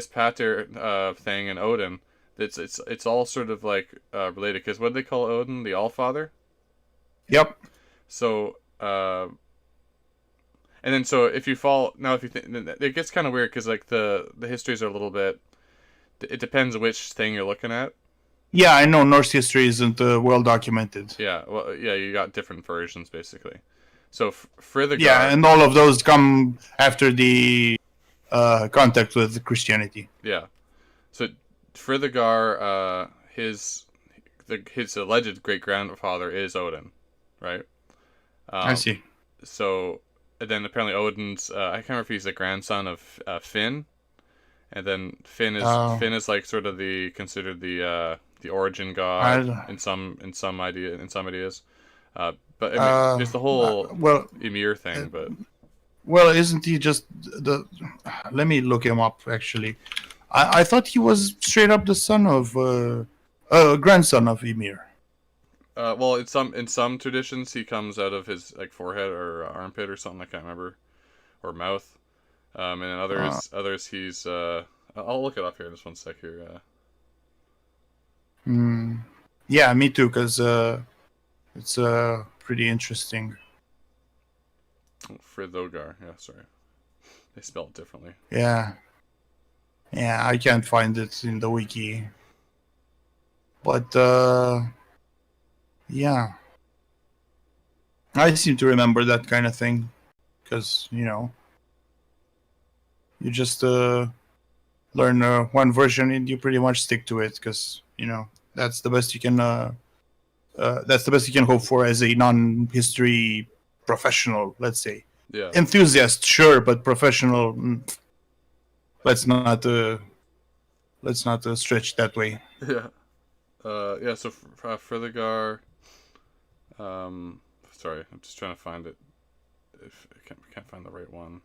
Pater thing and Odin, it's all sort of like related, because what do they call Odin? The Allfather. Yep. So and then so if you fall now, if you think, it gets kind of weird because like the histories are a little bit. It depends which thing you're looking at. Yeah, I know Norse history isn't well documented. Yeah, well, yeah, you got different versions basically. So Frithgar. Yeah, and all of those come after the contact with Christianity. Yeah, so Frithgar, his alleged great grandfather is Odin, right? I see. So then apparently Odin's I can't remember if he's the grandson of Finn, and then Finn is like sort of considered the origin god in some ideas. But I mean, there's the whole Ymir thing, but well, isn't he just the? Let me look him up. Actually, I thought he was straight up the son of grandson of Ymir. Well, in some traditions, he comes out of his like forehead or armpit or something. I can't remember, or mouth. And in others he's. I'll look it up here in just one sec here. Yeah, me too. Because it's pretty interesting. Frithgar. Yeah, sorry. They spell it differently. Yeah, I can't find it in the wiki. But yeah, I seem to remember that kind of thing, because you just learn one version and you pretty much stick to it, because that's the best you can. That's the best you can hope for as a non-history professional, let's say. Yeah. Enthusiast, sure, but professional. Let's not stretch that way. Yeah. Yeah. So Frithgar. Sorry, I'm just trying to find it. If I can't find the right one.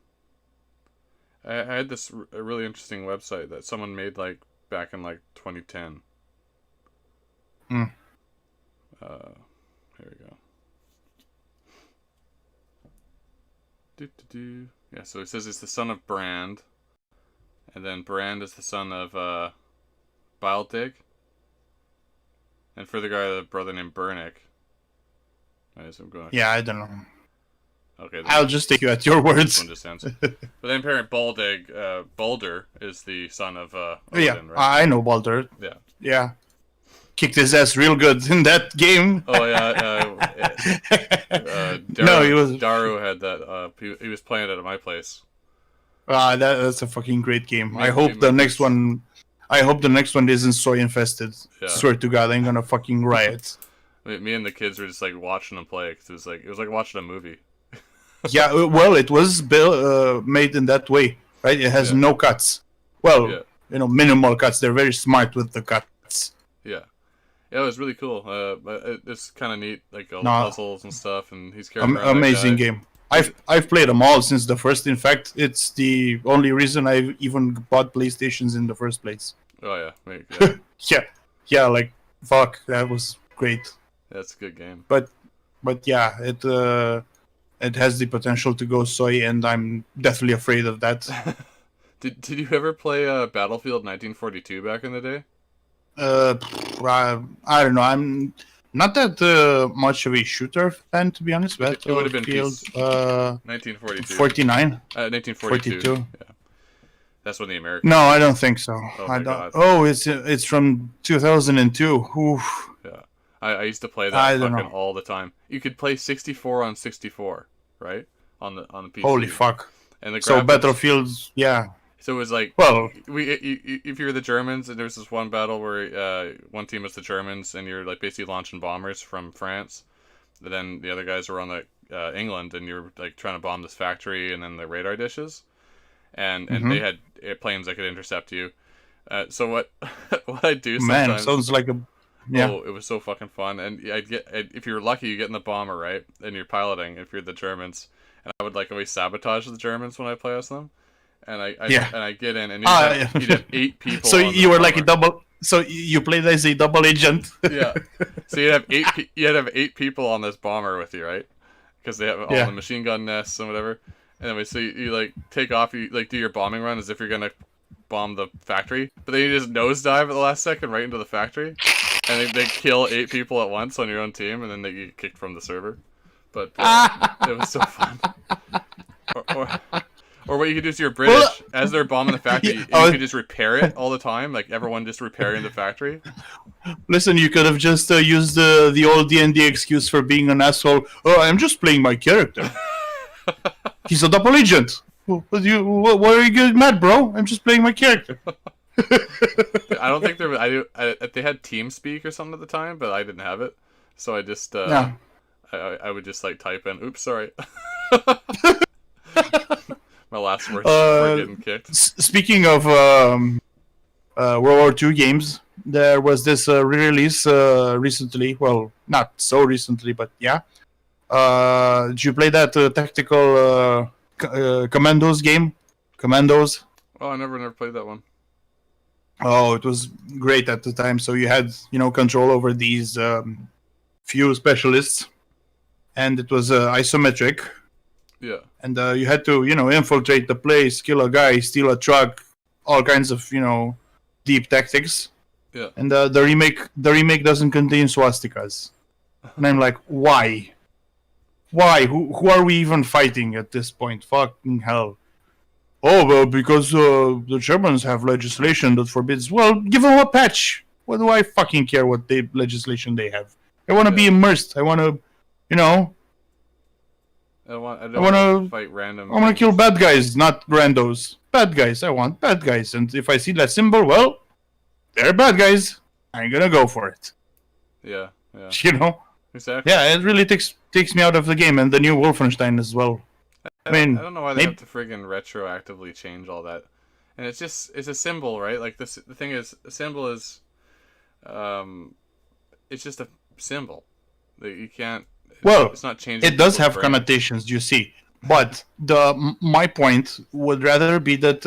I had this a really interesting website that someone made like back in like 2010. Here we go. Yeah, so it says it's the son of Brand, and then Brand is the son of Baldig, and for the guy, the brother named Bernick. Yeah, I don't know. Okay, I'll just take you at your words. This one just ends. But then parent Baldig, Balder is the son of Odin, yeah, right? I know Balder. Yeah. Yeah. Kicked his ass real good in that game. Oh yeah, Daru had that. He was playing it at my place. That's a fucking great game. I hope the next one isn't soy infested. Yeah. Swear to God, I'm gonna fucking riot. Me and the kids were just like watching them play, because it was like watching a movie. Yeah, well, it was made in that way, right? It has no cuts. Well, minimal cuts. They're very smart with the cuts. Yeah. Yeah, it was really cool. But it's kind of neat, like all the puzzles and stuff, and he's carrying around amazing game. I've played them all since the first. In fact, it's the only reason I've even bought PlayStations in the first place. Oh yeah, yeah. Like fuck, that was great. That's a good game. But yeah, it has the potential to go soy, and I'm deathly afraid of that. Did you ever play Battlefield 1942 back in the day? I don't know. I'm not that much of a shooter fan, to be honest. It would have been Battlefield 1942. 49, 1942. 42. Yeah, that's when the No, Americans. I don't think so. Oh I my don't. god. Oh, it's from 2002. Oof. Yeah, I used to play that I don't fucking know. all the time. You could play 64 on 64, right? On the Holy PC, fuck. and the So graphics. Battlefields, yeah. So it was like Well, if you were the Germans, and there was this one battle where one team was the Germans, and you're like basically launching bombers from France. But then the other guys were on the England, and you're like trying to bomb this factory, and then the radar dishes, and they had planes that could intercept you. So what what I do man, sometimes? sounds like a yeah. Oh, it was so fucking fun, and if you're lucky, you get in the bomber, right, and you're piloting. If you're the Germans, and I would like always sabotage the Germans when I play as them. And I get in, and you'd have 8 people. So on you were bomber. like a double. So you played as a double agent. Yeah. So you'd have 8. You'd have 8 people on this bomber with you, right? Because they have all the machine gun nests and whatever. Anyway, so you like take off. You like do your bombing run as if you're gonna bomb the factory, but then you just nosedive at the last second right into the factory, and they kill 8 people at once on your own team, and then they get kicked from the server. But it was so fun. Or what you could do is you're British, as they're bombing the factory, you could just repair it all the time, like everyone just repairing the factory. Listen, you could have just used the old D&D excuse for being an asshole. Oh, I'm just playing my character. He's a double agent. What are you getting mad, bro? I'm just playing my character. I don't think they had TeamSpeak or something at the time, but I didn't have it, so I just I would just like type in, "Oops, sorry." My last words were getting kicked. Speaking of World War II games, there was this re-release recently. Well, not so recently, but yeah. Did you play that tactical Commandos game? Commandos? Oh, I never played that one. Oh, it was great at the time. So you had, control over these few specialists, and it was isometric. Yeah. And you had to, infiltrate the place, kill a guy, steal a truck, all kinds of, deep tactics. Yeah. And the remake doesn't contain swastikas. And I'm like, why? Why? Who are we even fighting at this point? Fucking hell. Oh, well, because the Germans have legislation that forbids. Well, give them a patch. What do I fucking care what legislation they have? I want to be immersed. I want to, I want to fight random. I want to kill bad guys, not randos. Bad guys. I want bad guys. And if I see that symbol, well, they're bad guys. I'm gonna go for it. Yeah. Exactly. Yeah, it really takes me out of the game, and the new Wolfenstein as well. I don't know why they have to friggin' retroactively change all that. And it's a symbol, right? Like the thing is, a symbol is, it's just a symbol. Like you can't. Well, it's not changing. It does have connotations, you see. But my point would rather be that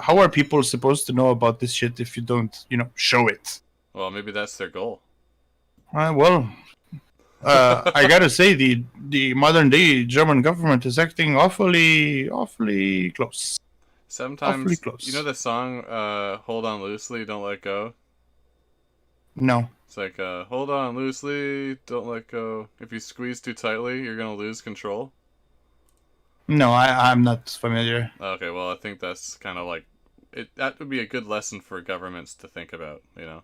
how are people supposed to know about this shit if you don't, show it? Well, maybe that's their goal. I gotta say the modern day German government is acting awfully close. Sometimes, awfully close. You know the song "Hold On Loosely, Don't Let Go." No. It's like hold on loosely, don't let go. If you squeeze too tightly, you're gonna lose control. No, I'm not familiar. Okay, well, I think that's kind of like that would be a good lesson for governments to think about. Yeah,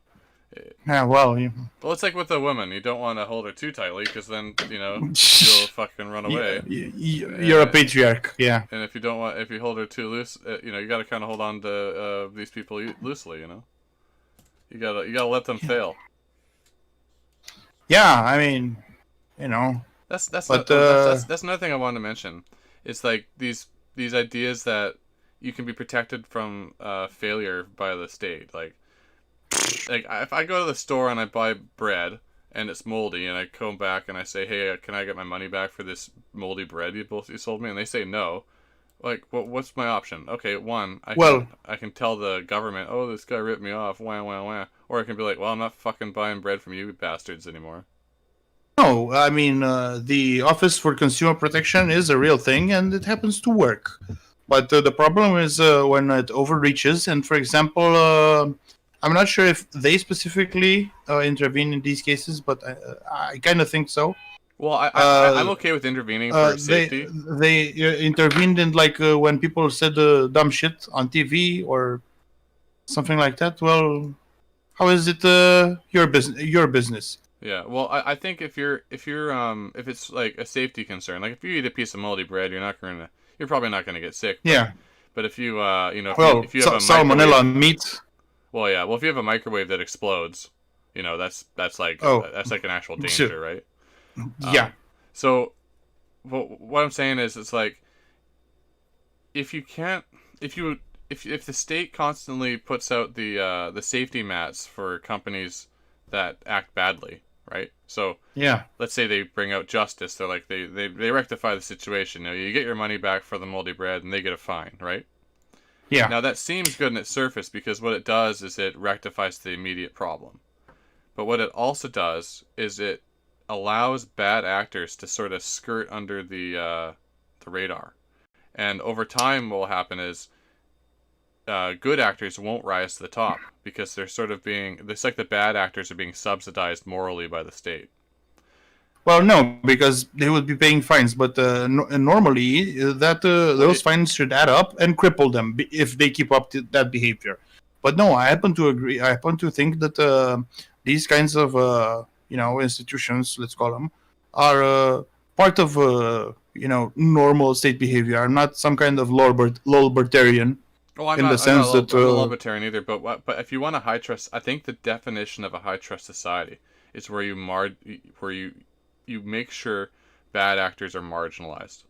well, well, it's like with a woman. You don't want to hold her too tightly because then she'll fucking run away. You're a patriarch, yeah. And if you hold her too loose, you got to kind of hold on to these people loosely. You gotta let them fail. Yeah, I mean, That's another thing I wanted to mention. It's like these ideas that you can be protected from failure by the state. Like if I go to the store and I buy bread and it's moldy, and I come back and I say, "Hey, can I get my money back for this moldy bread you sold me?" and they say no. Like, what's my option? Okay, one, I can tell the government, "Oh, this guy ripped me off, wah, wah, wah." Or I can be like, "Well, I'm not fucking buying bread from you bastards anymore." No, I mean the Office for Consumer Protection is a real thing, and it happens to work. But the problem is when it overreaches. And for example, I'm not sure if they specifically intervene in these cases, but I kind of think so. Well, I'm Uh, okay with intervening for they safety. intervened in like when people said dumb shit on TV or something like that. Well, how is it your business? Your business? Yeah, well, I think if it's like a safety concern, like if you eat a piece of moldy bread, you're probably not gonna get sick. Yeah. But if you Well, if you have a salmonella microwave, meat. well, yeah, well, if you have a microwave that explodes, Oh, that's like an actual sure. danger, right? Yeah. So what I'm saying is, it's like if you can't, if the state constantly puts out the safety mats for companies that act badly, right? So Yeah. let's say they bring out justice. They're like they rectify the situation. You get your money back for the moldy bread, and they get a fine, right? Yeah. Now that seems good in its surface because what it does is it rectifies the immediate problem. But what it also does is it allows bad actors to sort of skirt under the radar. And over time, what will happen is good actors won't rise to the top because they're sort of being. It's like the bad actors are being subsidized morally by the state. Well, no, because they would be paying fines, but normally Well, those fines should add up and cripple them if they keep up to that behavior. But no, I happen to agree. I happen to think that these kinds of institutions, let's call them, are part of normal state behavior, are not some kind of libertarian well, I'm in the not. I'm not. sense that I'm not libertarian either. But if you want a high trust, I think the definition of a high trust society is where you make sure bad actors are marginalized,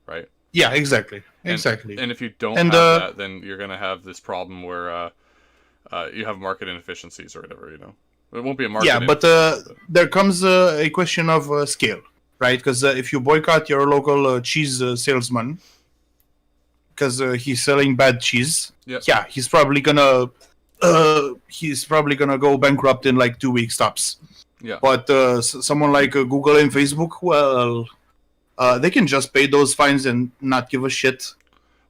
right? yeah, exactly, And exactly, and if you don't and have that, then you're gonna have this problem where you have market inefficiencies or whatever. It won't be a market. yeah, but there comes a question of scale, right? Because if you boycott your local cheese salesman because he's selling bad cheese, Yeah. yeah, he's probably gonna go bankrupt in like 2 weeks tops. Yeah. But someone like Google and Facebook, well, they can just pay those fines and not give a shit.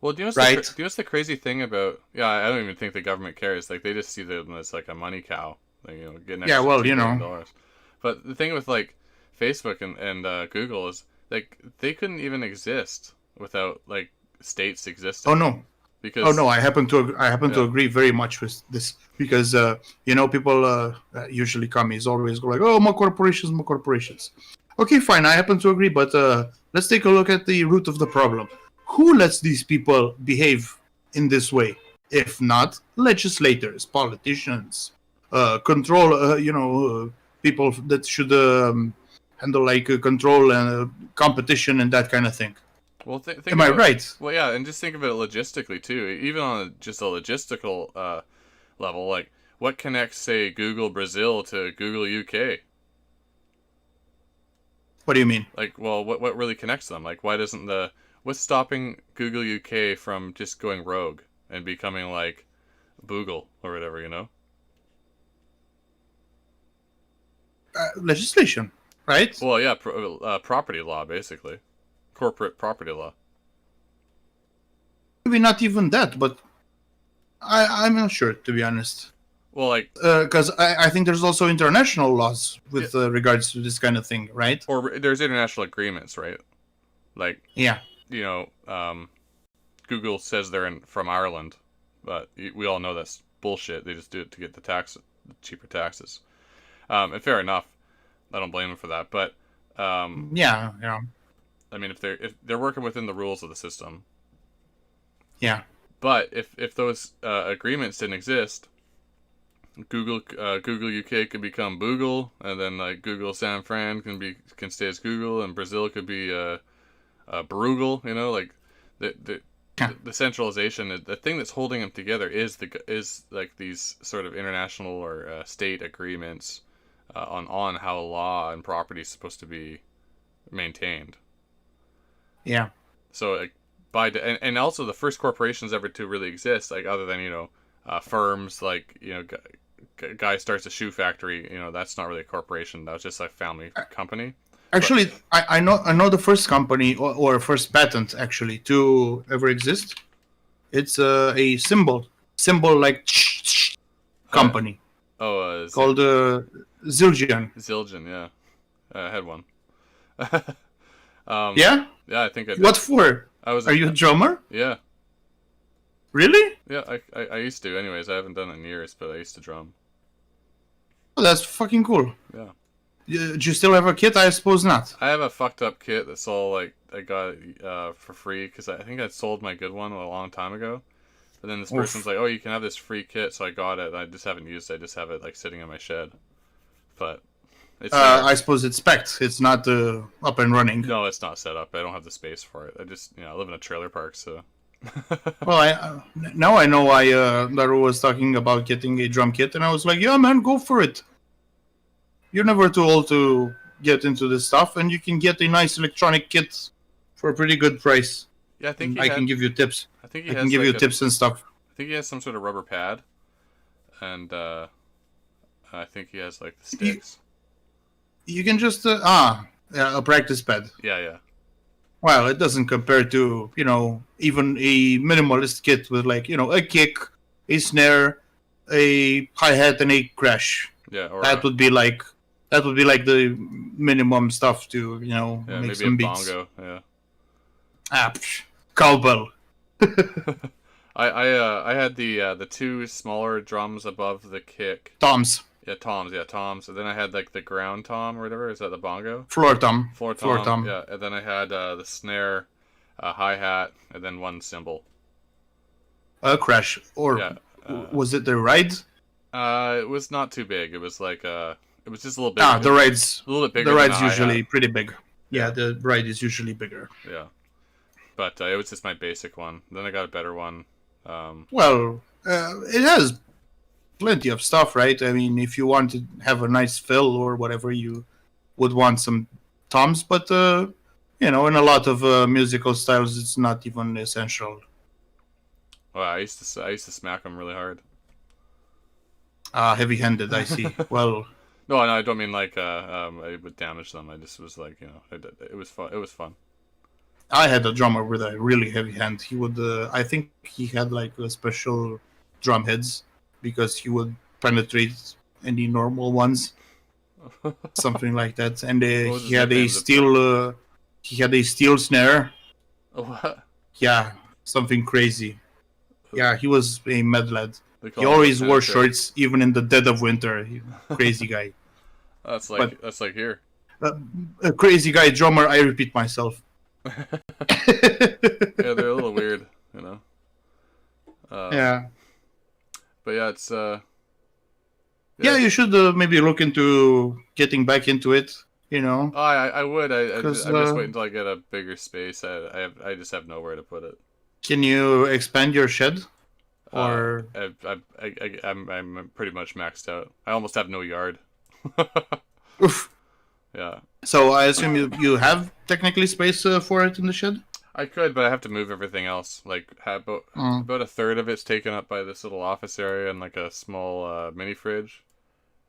Well, Right? Do you know what's the crazy thing about? Yeah, I don't even think the government cares. Like they just see them as like a money cow. Like, get an Yeah, extra well, $2 billion. But the thing with like Facebook and Google is like they couldn't even exist without like states existing. Oh no. Because Oh no, I happen to Yeah. agree very much with this because people usually commies always go like, oh, more corporations, more corporations. Okay, fine, I happen to agree, but let's take a look at the root of the problem. Who lets these people behave in this way? If not legislators, politicians, control, people that should handle like control and competition and that kind of thing. Well, think Am I about right? well, yeah, and just think of it logistically too. Even on just a logistical level, like what connects, say, Google Brazil to Google UK? What do you mean? Like, well, what really connects them? Like, why doesn't what's stopping Google UK from just going rogue and becoming like Google or whatever? Legislation, right? Well, yeah, property law, basically, corporate property law. Maybe not even that, but I'm not sure, to be honest. Well, like, Because I think there's also international laws with regards to this kind of thing, right? or there's international agreements, right? Like, Yeah. Google says they're from Ireland, but we all know that's bullshit. They just do it to get the cheaper taxes. And fair enough. I don't blame them for that. But Yeah. I mean, if they're working within the rules of the system. Yeah. But if those agreements didn't exist, Google UK could become Boogle, and then like Google San Fran can stay as Google, and Brazil could be Brugal. Like the centralization. The thing that's holding them together is like these sort of international or state agreements on how law and property is supposed to be maintained. Yeah. So like and also the first corporations ever to really exist, like other than firms like guy starts a shoe factory. That's not really a corporation. That was just a family company. Actually, I know the first company or first patent actually to ever exist. It's a symbol like Uh, company oh, called Zildjian. Zildjian, yeah. I had one. um, Yeah. yeah, I think I did. What for? I was Are a, you a drummer? yeah, Really? yeah. I used to. Anyways, I haven't done it in years, but I used to drum. Oh, that's fucking cool. Yeah. Do you still have a kit? I suppose not. I have a fucked up kit that's all like I got for free because I think I sold my good one a long time ago. But then this person's Oof. like, "Oh, you can have this free kit," so I got it. And I just haven't used it. I just have it like sitting in my shed. But it's there. I suppose it's spec'd. It's not up and running. No, it's not set up. I don't have the space for it. I just I live in a trailer park, so. Well, now I know why Daru was talking about getting a drum kit, and I was like, yeah, man, go for it. You're never too old to get into this stuff, and you can get a nice electronic kit for a pretty good price. Yeah, I think And I can give you tips. I think he I can has give like you tips and stuff. I think he has some sort of rubber pad, and I think he has like the sticks. You can just a practice pad. Yeah, yeah. Well, it doesn't compare to even a minimalist kit with like a kick, a snare, a hi hat, and a crash. Yeah, or that would be like the minimum stuff to yeah, make maybe some a beats. bongo. Yeah. Cowbell. I had the two smaller drums above the kick. Toms. Yeah, toms. Yeah, toms. And then I had like the ground tom or whatever. Is that the bongo? Floor tom. Floor tom. Floor tom. Yeah, and then I had the snare, hi hat, and then one cymbal. A crash. Or Yeah. was it the ride? It was not too big. It was like it was just a little bigger. The ride's a little bit bigger. The ride's than usually pretty big. Yeah, Yeah. the ride is usually bigger. Yeah, but it was just my basic one. Then I got a better one. Well, it has plenty of stuff, right? I mean, if you want to have a nice fill or whatever, you would want some toms, but in a lot of musical styles, it's not even essential. Well, I used to smack them really hard. Heavy-handed, I see. Well, No, I don't mean like I would damage them. I just was like it was fun. It was fun. I had a drummer with a really heavy hand. He would, I think he had like a special drum heads because he would penetrate any normal ones, something like that. And he had a steel snare. What? Yeah, something crazy. Yeah, he was a mad lad. They He call him always the wore penetrator. shorts, even in the dead of winter. Crazy guy. That's like here. A crazy guy drummer. I repeat myself. Yeah, they're a little weird, you know. Yeah. But yeah, it's Yeah, you should maybe look into getting back into it. Oh, I would. I'm 'Cause, just waiting until I get a bigger space. I just have nowhere to put it. Can you expand your shed? Or I'm pretty much maxed out. I almost have no yard. oof. Yeah. So I assume you have technically space for it in the shed. I could, but I have to move everything else. Like, about a third of it's taken up by this little office area and like a small mini fridge.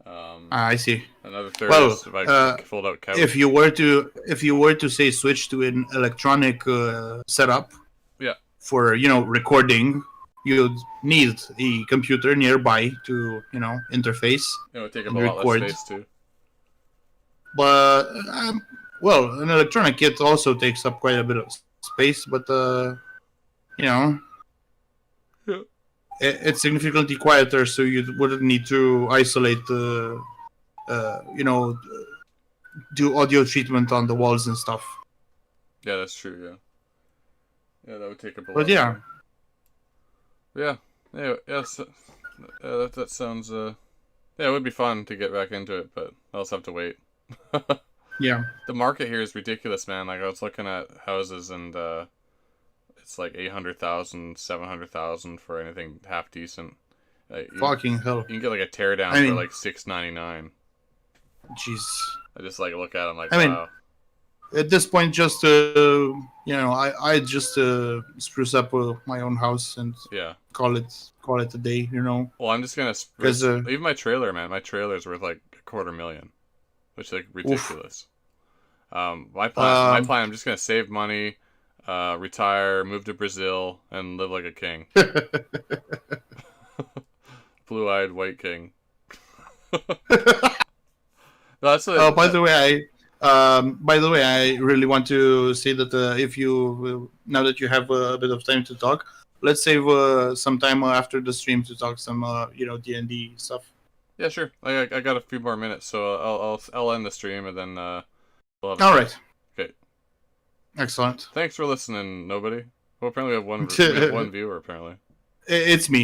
I see. Another third Well, is like a fold out couch. If you were to say switch to an electronic setup, Yeah. for recording, you'd need a computer nearby to interface It would take up and a lot record. less space too. But well, an electronic kit also takes up quite a bit of space, but Yeah. it's significantly quieter, so you wouldn't need to isolate do audio treatment on the walls and stuff. Yeah, that's true. Yeah. Yeah, that would take up a lot. But yeah. More. Yeah. Anyway, yeah. So, that sounds. Yeah, it would be fun to get back into it, but I also have to wait. Yeah. The market here is ridiculous, man. Like I was looking at houses and it's like 800,000, 700,000 for anything half decent. Fucking hell. You can get like a teardown I mean, for like $6.99. Jeez. I just like look at it, I'm like, I mean, wow. At this point, just I just spruce up my own house and Yeah. call it a day. Well, I'm just gonna Because even my trailer, man. My trailer's worth like $250,000, which is like ridiculous. My plan. I'm just gonna save money, retire, move to Brazil, and live like a king. Blue-eyed white king. That's what. By the way, I really want to say that if you now that you have a bit of time to talk, let's save some time after the stream to talk some D&D stuff. Yeah, sure. I got a few more minutes, so I'll end the stream and then we'll have a All chat. right. Okay. Excellent. Thanks for listening, nobody. Well, apparently we have one viewer. Apparently. It's me.